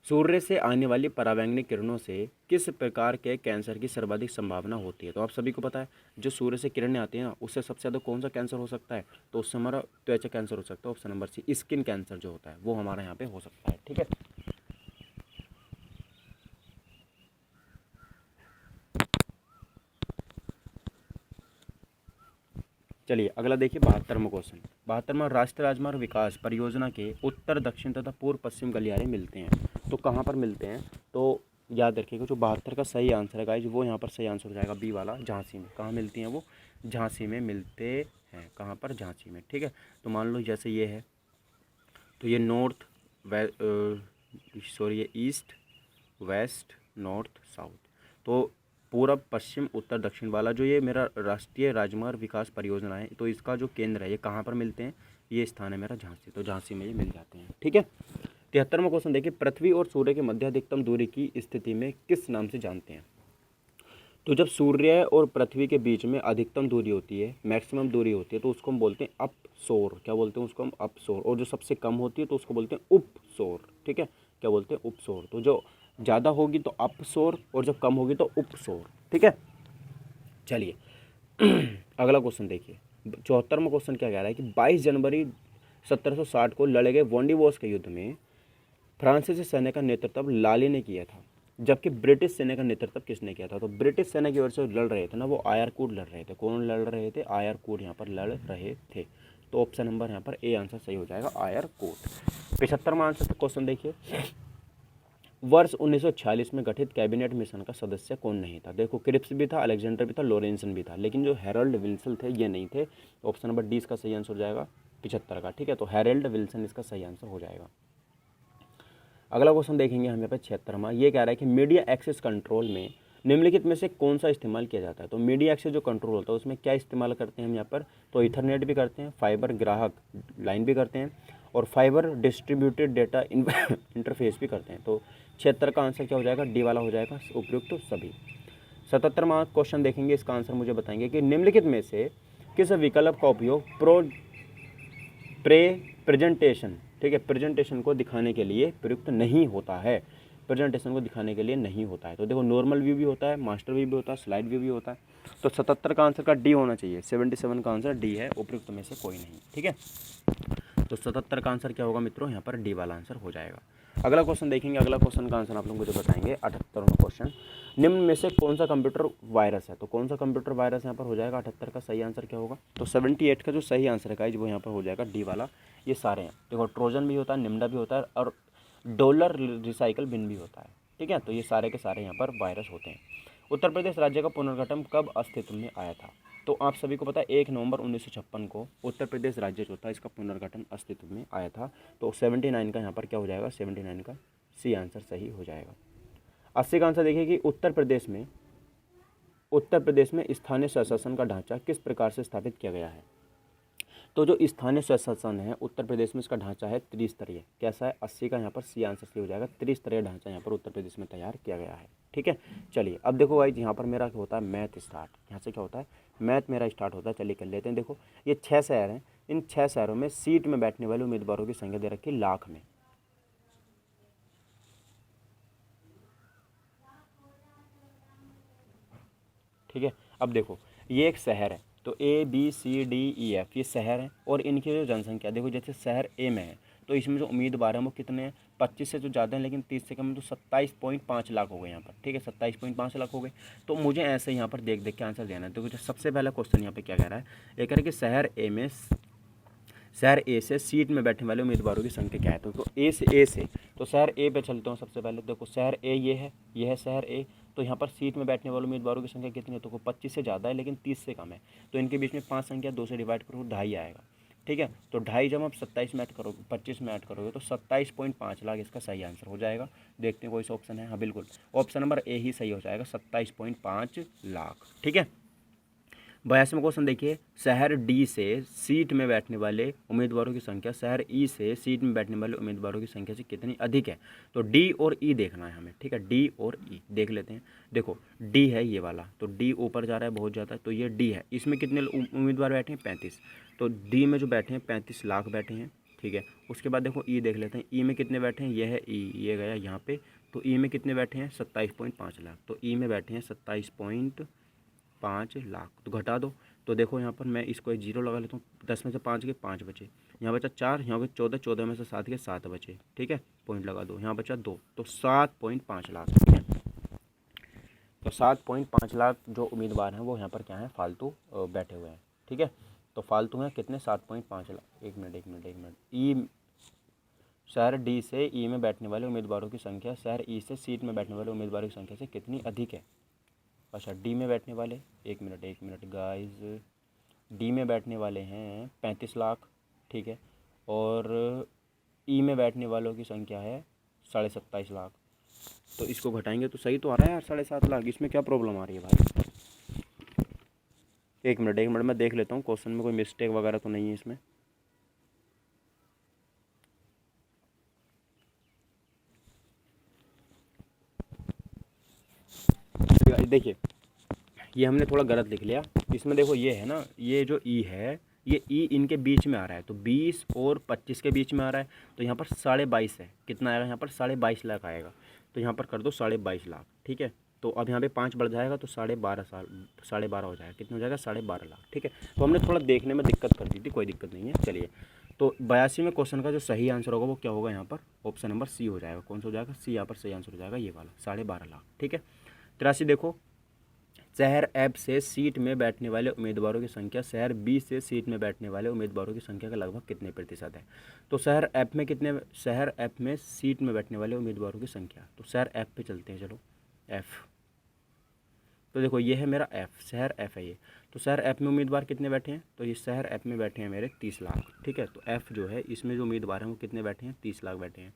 सूर्य से आने वाली परावैंगनिक किरणों से किस प्रकार के कैंसर की सर्वाधिक संभावना होती है? तो आप सभी को पता है, जो सूर्य से किरणें आती हैं ना, उससे सबसे ज़्यादा कौन सा कैंसर हो सकता है? तो उससे हमारा त्वचा कैंसर हो सकता है। Option number C, skin cancer जो होता है वो हमारा यहाँ पे हो सकता है। ठीक है, चलिए अगला देखिए 72वां क्वेश्चन। 72वां, राष्ट्रीय राजमार्ग विकास परियोजना के उत्तर दक्षिण तथा पूर्व पश्चिम गलियारे मिलते हैं। तो कहाँ पर मिलते हैं? तो याद रखिएगा, जो 72 का सही आंसर है गाइज, वो यहाँ पर सही आंसर हो जाएगा बी वाला, झांसी में। कहाँ मिलती हैं वो? झांसी में मिलते हैं। कहाँ पर? झांसी में। ठीक है, तो मान लो जैसे ये है, तो ये नॉर्थ सॉरी ये ईस्ट वेस्ट नॉर्थ साउथ, तो पूरब पश्चिम उत्तर दक्षिण वाला जो ये मेरा राष्ट्रीय राजमार्ग विकास परियोजना है, तो इसका जो केंद्र है ये कहाँ पर मिलते हैं? ये स्थान है मेरा झांसी। तो झांसी में ये मिल जाते हैं। ठीक है, 73वां क्वेश्चन देखिए, पृथ्वी और सूर्य के मध्य अधिकतम दूरी की स्थिति में किस नाम से जानते हैं? तो जब सूर्य और पृथ्वी के बीच में अधिकतम दूरी होती है, मैक्सिमम दूरी होती है, तो उसको हम बोलते हैं अपसौर। क्या बोलते हैं उसको हम? अपसौर। और जो सबसे कम होती है तो उसको बोलते हैं उपसौर। ठीक है, क्या बोलते हैं? उपसौर। तो जो ज़्यादा होगी तो अपसौर, और जब कम होगी तो उपसौर। ठीक है, चलिए अगला क्वेश्चन देखिए, 74वां क्वेश्चन क्या कह रहा है कि 22 जनवरी 1760 को लड़े गए वॉन्डिवोस के युद्ध में फ्रांसीसी सेना का नेतृत्व लाली ने किया था, जबकि ब्रिटिश सेना का नेतृत्व किसने किया था? तो ब्रिटिश सेना की ओर से लड़ रहे थे ना, वो आयरकूट लड़ रहे थे। कौन लड़ रहे थे? आयरकूट यहाँ पर लड़ रहे थे। तो ऑप्शन नंबर यहाँ पर ए आंसर सही हो जाएगा, आयरकूट। 75वां आंसर क्वेश्चन देखिए, वर्ष 1946 में गठित कैबिनेट मिशन का सदस्य कौन नहीं था? देखो क्रिप्स भी था, अलेक्जेंडर भी था, लॉरेंसन भी था, लेकिन जो हैरोल्ड विल्सन थे ये नहीं थे। ऑप्शन नंबर डी इसका सही आंसर हो जाएगा 75 का। ठीक है, तो हैरोल्ड विल्सन इसका सही आंसर हो जाएगा। अगला क्वेश्चन देखेंगे हम यहाँ पे 76वां। ये कह रहा है कि मीडिया एक्सेस कंट्रोल में निम्नलिखित में से कौन सा इस्तेमाल किया जाता है? तो मीडिया एक्सेस जो कंट्रोल होता है उसमें क्या इस्तेमाल करते हैं हम यहाँ पर? तो इथरनेट भी करते हैं, फाइबर ग्राहक लाइन भी करते हैं, और फाइबर डिस्ट्रीब्यूटेड डेटा इंटरफेस भी करते हैं। तो 76 का आंसर क्या हो जाएगा? डी वाला हो जाएगा, उपयुक्त तो सभी। 77वां क्वेश्चन देखेंगे, इसका आंसर मुझे बताएंगे कि निम्नलिखित में से किस विकल्प का उपयोग प्रेजेंटेशन, ठीक है, प्रेजेंटेशन को दिखाने के लिए प्रयुक्त नहीं होता है? प्रेजेंटेशन को दिखाने के लिए नहीं होता है। तो देखो नॉर्मल व्यू भी होता है, मास्टर व्यू भी होता है, स्लाइड व्यू भी होता है। तो 77 का आंसर का डी होना चाहिए, 77 का आंसर डी है, उपयुक्त में से कोई नहीं। ठीक है, तो 77 का आंसर क्या होगा मित्रों? यहाँ पर डी वाला आंसर हो जाएगा। अगला क्वेश्चन देखेंगे, अगला क्वेश्चन का आंसर आप लोगों को जो बताएंगे 78वां क्वेश्चन। निम्न में से कौन सा कंप्यूटर वायरस है? तो कौन सा कंप्यूटर वायरस यहाँ पर हो जाएगा? 78 का सही आंसर क्या होगा? तो 78 का जो सही आंसर है गाइस वो यहाँ पर हो जाएगा डी वाला। ये सारे हैं, देखो ट्रोजन भी होता है, निम्डा भी होता है, और डॉलर रिसाइकल बिन भी होता है। ठीक है, तो ये सारे के सारे यहाँ पर वायरस होते हैं। उत्तर प्रदेश राज्य का पुनर्गठन कब अस्तित्व में आया था? तो आप सभी को पता है 1 नवंबर 1956 को उत्तर प्रदेश राज्य जो था इसका पुनर्गठन अस्तित्व में आया था। तो 79 का यहाँ पर क्या हो जाएगा? 79 का सी आंसर सही हो जाएगा। 80 का आंसर देखिए कि उत्तर प्रदेश में स्थानीय स्वशासन का ढांचा किस प्रकार से स्थापित किया गया है? तो जो स्थानीय स्वशासन है उत्तर प्रदेश में इसका ढांचा है त्रिस्तरीय। कैसा है? 80 का यहाँ पर सी आंसर सही हो जाएगा। त्रिस्तरीय ढांचा यहाँ पर उत्तर प्रदेश में तैयार किया गया है। ठीक है, चलिए अब देखो भाई यहाँ पर मेरा क्या होता है? Math start. यहाँ से क्या होता है? मैथ मेरा स्टार्ट होता है। चलिए कर लेते हैं। देखो ये 6 शहर हैं, इन 6 शहरों में सीट में बैठने वाले उम्मीदवारों की संख्या दे रखी लाख में। ठीक है, अब देखो ये एक शहर है, तो ABCDEF ये शहर हैं, और इनकी जो जनसंख्या देखो, जैसे शहर ए में है तो इसमें जो उम्मीदवार हैं वो कितने हैं? 25 से जो ज़्यादा हैं, लेकिन 30 से कम, तो 27.5 लाख हो गए यहाँ पर। ठीक है, 27.5 लाख हो गए। तो मुझे ऐसे यहाँ पर देख देख के आंसर देना है। देखो जो सबसे पहला क्वेश्चन यहाँ पे क्या कह रहा है? ये कह रहा है कि शहर ए से सीट में बैठने वाले उम्मीदवारों की संख्या क्या है? तो ए से तो शहर ए पे चलते हैं सबसे पहले। देखो शहर ए ये है शहर ए। तो यहाँ पर सीट में बैठने वाले उम्मीदवारों की संख्या कितनी है? तो 25 से ज़्यादा है लेकिन 30 से कम है। तो इनके बीच में 5 संख्या 2 से डिवाइड करो, 2.5 आएगा। ठीक है, तो 2.5 जब आप 27 में ऐड करोगे, 25 में ऐड करोगे तो 27.5 लाख इसका सही आंसर हो जाएगा। देखते हैं कोई सा ऑप्शन है। हाँ बिल्कुल, ऑप्शन नंबर ए ही सही हो जाएगा, 27.5 लाख। ठीक है, 82वां क्वेश्चन देखिए, शहर डी से सीट में बैठने वाले उम्मीदवारों की संख्या शहर ई से सीट में बैठने वाले उम्मीदवारों की संख्या से कितनी अधिक है? तो डी और ई देखना है हमें। ठीक है, डी और ई देख लेते हैं। देखो डी है ये वाला, तो डी ऊपर जा रहा है बहुत ज़्यादा, तो ये डी है। इसमें कितने उम्मीदवार बैठे हैं? 35। तो डी में जो बैठे हैं 35 लाख बैठे हैं। ठीक है, उसके बाद देखो ई देख लेते हैं। ई में कितने बैठे हैं? ये है ई, ये गया यहाँ पे। तो ई में कितने बैठे हैं? 27.5 लाख। तो ई में बैठे हैं 27.5 लाख। तो घटा दो, तो देखो यहाँ पर मैं इसको एक 0 लगा लेता हूँ। 10 में से 5 गए, 5 बचे। यहाँ बचा 4, यहाँ गए 14, 14 में से 7 गए, 7 बचे। ठीक है, पॉइंट लगा दो, यहाँ बचा 2, तो 7.5 लाख। ठीक है, तो 7.5 लाख जो उम्मीदवार हैं वो यहाँ पर क्या है? फालतू बैठे हुए हैं। ठीक है, तो फालतू हैं कितने? 7.5 लाख। एक मिनट। ई शहर डी से ई में बैठने वाले उम्मीदवारों की संख्या शहर ई से सीट में बैठने वाले उम्मीदवारों की संख्या से कितनी अधिक है? अच्छा, डी में बैठने वाले, एक मिनट गाइस, डी में बैठने वाले हैं 35 लाख। ठीक है, और ई में बैठने वालों की संख्या है 27.5 लाख। तो इसको घटाएंगे तो सही तो आ रहा है यार, 7.5 लाख। इसमें क्या प्रॉब्लम आ रही है भाई? एक मिनट मैं देख लेता हूँ क्वेश्चन में कोई मिस्टेक वगैरह तो नहीं है इसमें। देखिए ये हमने थोड़ा गलत लिख लिया इसमें। देखो ये है ना, ये जो ई है, ये ई इनके बीच में आ रहा है, तो 20 और 25 के बीच में आ रहा है। तो यहाँ पर 22.5 है। कितना आएगा यहाँ पर? 22.5 लाख आएगा। तो यहाँ पर कर दो 22.5 लाख। ठीक है, तो अब यहाँ पे 5 बढ़ जाएगा तो 12.5 हो जाएगा। कितना हो जाएगा? 12.5 लाख। ठीक है, तो हमने थोड़ा देखने में दिक्कत कर दी थी, कोई दिक्कत नहीं है। चलिए, तो 82वें क्वेश्चन का जो सही आंसर होगा वो क्या होगा? यहाँ पर ऑप्शन नंबर सी हो जाएगा। कौन सा हो जाएगा? सी। यहाँ पर सही आंसर हो जाएगा ये वाला, 12.5 लाख। ठीक है, 83 देखो, शहर एफ से सीट में बैठने वाले उम्मीदवारों की संख्या शहर बी से सीट में बैठने वाले उम्मीदवारों की संख्या का लगभग कितने प्रतिशत है। तो शहर एफ में सीट में बैठने वाले उम्मीदवारों की संख्या, तो शहर एफ पे चलते हैं, चलो एफ। तो देखो ये है मेरा एफ, शहर एफ है ये। तो शहर एफ में उम्मीदवार कितने बैठे हैं, तो ये शहर एफ में बैठे हैं मेरे 30 लाख, ठीक है। तो एफ जो है इसमें जो उम्मीदवार हैं वो कितने बैठे हैं, 30 लाख बैठे हैं।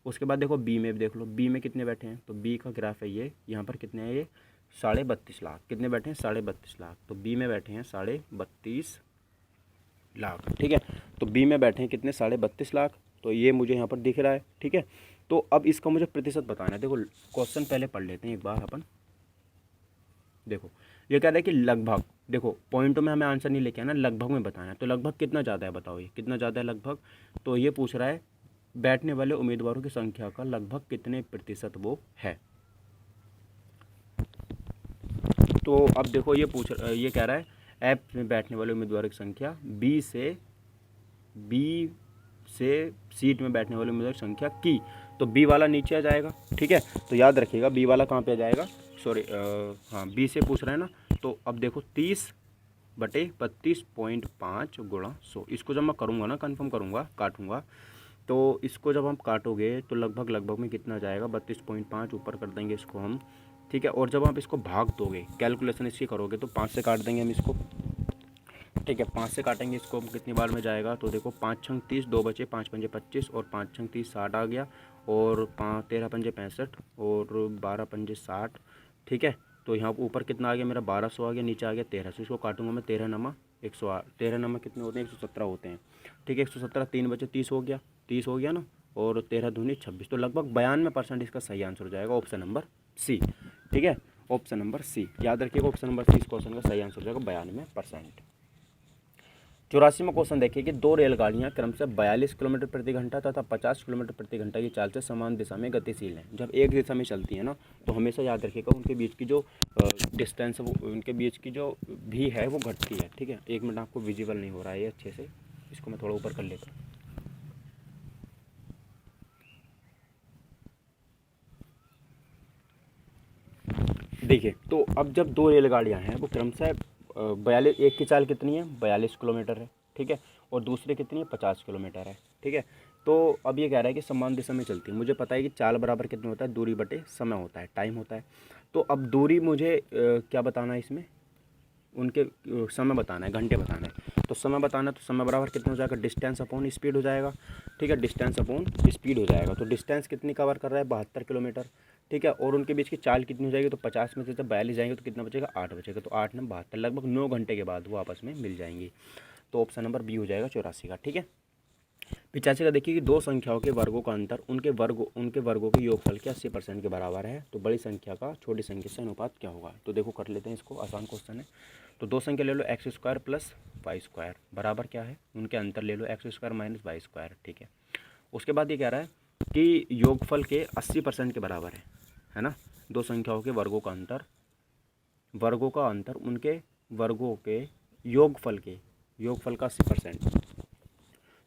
उसके बाद देखो बी में भी देख लो, बी में कितने बैठे हैं, तो बी का ग्राफ है ये, यहाँ पर कितने हैं, ये 32.5 लाख। कितने बैठे हैं, 32.5 लाख। तो बी में बैठे हैं 32.5 लाख, ठीक है। तो बी में बैठे हैं कितने, 32.5 लाख। तो ये मुझे यहाँ पर दिख रहा है, ठीक है। तो अब इसका मुझे प्रतिशत बताना है। देखो क्वेश्चन पहले पढ़ लेते हैं एक बार अपन। देखो ये कह रहा है कि लगभग, देखो पॉइंटों में हमें आंसर नहीं लेके आना, लगभग में बताना है। तो लगभग कितना ज़्यादा है बताओ, ये कितना ज़्यादा है लगभग। तो ये पूछ रहा है बैठने वाले उम्मीदवारों की संख्या का लगभग कितने प्रतिशत वो है। तो अब देखो ये कह रहा है एफ में बैठने वाले उम्मीदवारों की संख्या बी से सीट में बैठने वाले उम्मीदवार की संख्या की। तो बी वाला नीचे आ जाएगा, ठीक है। तो याद रखिएगा बी वाला कहाँ पे आ जाएगा, सॉरी हाँ बी से पूछ रहे हैं ना। तो अब देखो 30/32.5 गुणा 100, इसको जब मैं करूँगा ना, कन्फर्म करूँगा, काटूँगा, तो इसको जब हम काटोगे तो लगभग में कितना जाएगा, 32.5 ऊपर कर देंगे इसको हम, ठीक है। और जब आप इसको भाग दोगे, कैलकुलेशन इसकी करोगे, तो 5 से काट देंगे हम इसको, ठीक है। 5 से काटेंगे इसको हम, कितनी बार में जाएगा, तो देखो 5 छंग 30, 2 बचे, 5 पंजे 25 और 5 छंग 30 60 आ गया, और 13 पंजे 65 और 12 पंजे 60, ठीक है। तो यहाँ ऊपर कितना आ गया मेरा, 1200 आ गया, नीचे आ गया 1300। इसको काटूंगा मैं, 13 नमा 108, 13 नमा कितने होते हैं, 117 होते हैं, ठीक है। 117, 3 बचे 30 हो गया, 30 हो गया ना, और 13 दूनी 26। तो लगभग 92% इसका सही आंसर हो जाएगा ऑप्शन नंबर सी, ठीक है। ऑप्शन नंबर सी याद रखिएगा, ऑप्शन नंबर सी इस क्वेश्चन का सही आंसर हो जाएगा 92%। 84वां क्वेश्चन देखिए कि दो रेलगाड़ियां क्रमशः 42 किलोमीटर प्रति घंटा तथा 50 किलोमीटर प्रति घंटा की चाल से समान दिशा में गतिशील हैं। जब एक दिशा में चलती है ना, तो हमेशा याद रखिएगा उनके बीच की जो डिस्टेंस है, वो उनके बीच की जो भी है वो घटती है, ठीक है। 1 मिनट आपको विजिबल नहीं हो रहा है ये अच्छे से, इसको मैं थोड़ा ऊपर कर लेता हूँ। देखिए तो अब जब दो रेलगाड़ियाँ हैं वो क्रमशः 42, एक की चाल कितनी है, 42 किलोमीटर है, ठीक है। और दूसरी कितनी है, 50 किलोमीटर है, ठीक है। तो अब ये कह रहा है कि समान दिशा में चलती है। मुझे पता है कि चाल बराबर कितना होता है, दूरी बटे समय होता है, टाइम होता है। तो अब दूरी मुझे क्या बताना है इसमें, उनके समय बताना है, घंटे बताना है। तो समय बताना है, तो समय बराबर कितना हो जाएगा, डिस्टेंस अपॉन स्पीड हो जाएगा, ठीक है। डिस्टेंस अपॉन स्पीड हो जाएगा। तो डिस्टेंस कितनी कवर कर रहा है, 72 किलोमीटर, ठीक है। और उनके बीच की चाल कितनी हो जाएगी, तो 50 में से जब 42 जाएंगे तो कितना बचेगा, 8 बचेगा। तो 8 9 72, लगभग 9 घंटे के बाद वो आपस में मिल जाएंगी। तो ऑप्शन नंबर बी हो जाएगा 84 का, ठीक है। 85 का देखिए कि दो संख्याओं के वर्गों का अंतर उनके वर्गों के योगफल के 80% के बराबर है, तो बड़ी संख्या का छोटी संख्या से अनुपात क्या होगा। तो देखो कर लेते हैं इसको, आसान क्वेश्चन है। तो दो संख्या ले लो, x² प्लस y² बराबर क्या है, उनके अंतर ले लो, x² माइनस y², ठीक है। उसके बाद ये कह रहा है कि योगफल के 80% के बराबर है ना। दो संख्याओं के वर्गों का अंतर उनके वर्गों के योगफल का 80%।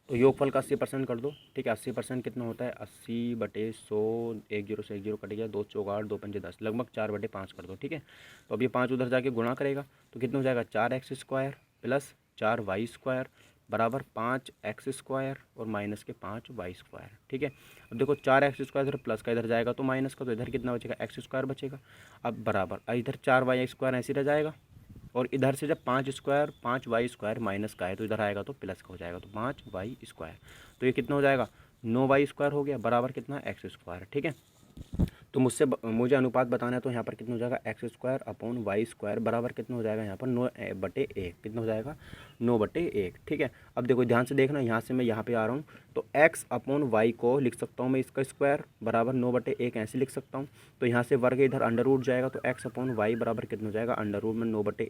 तो योगफल का 80% कर दो, ठीक है। 80% कितना होता है, 80/100, 1 0 से 1 0 कट गया, 2 चौक 8, 2 पंजे 10, लगभग 4/5 कर दो, ठीक है। तो अब ये 5 उधर जाके गुणा करेगा, तो कितना हो जाएगा, 4x² प्लस 4y² बराबर 5x² और माइनस के 5y², ठीक है। अब देखो 4x² इधर प्लस का इधर जाएगा तो माइनस का, तो इधर कितना बचेगा, x² बचेगा। अब बराबर इधर 4y² ऐसे रह जाएगा, और इधर से जब 5² 5y² माइनस का है तो इधर आएगा तो प्लस का हो जाएगा, तो 5y²। तो ये कितना हो जाएगा, 9y² हो गया, बराबर कितना, x², ठीक है। तो मुझे अनुपात बताना है, तो यहाँ पर कितना हो जाएगा, x² अपॉन y² बराबर कितना हो जाएगा, यहाँ पर 9/1, कितना हो जाएगा, 9/1, ठीक है। अब देखो ध्यान से देखना, यहाँ से मैं यहाँ पे आ रहा हूँ, तो x अपॉन y को लिख सकता हूँ मैं इसका स्क्वायर बराबर 9/1 ऐसे लिख सकता हूँ। तो यहाँ से वर्ग इधर अंडर रूट जाएगा, तो x अपॉन y बराबर कितना हो जाएगा, अंडर रूट में 9/1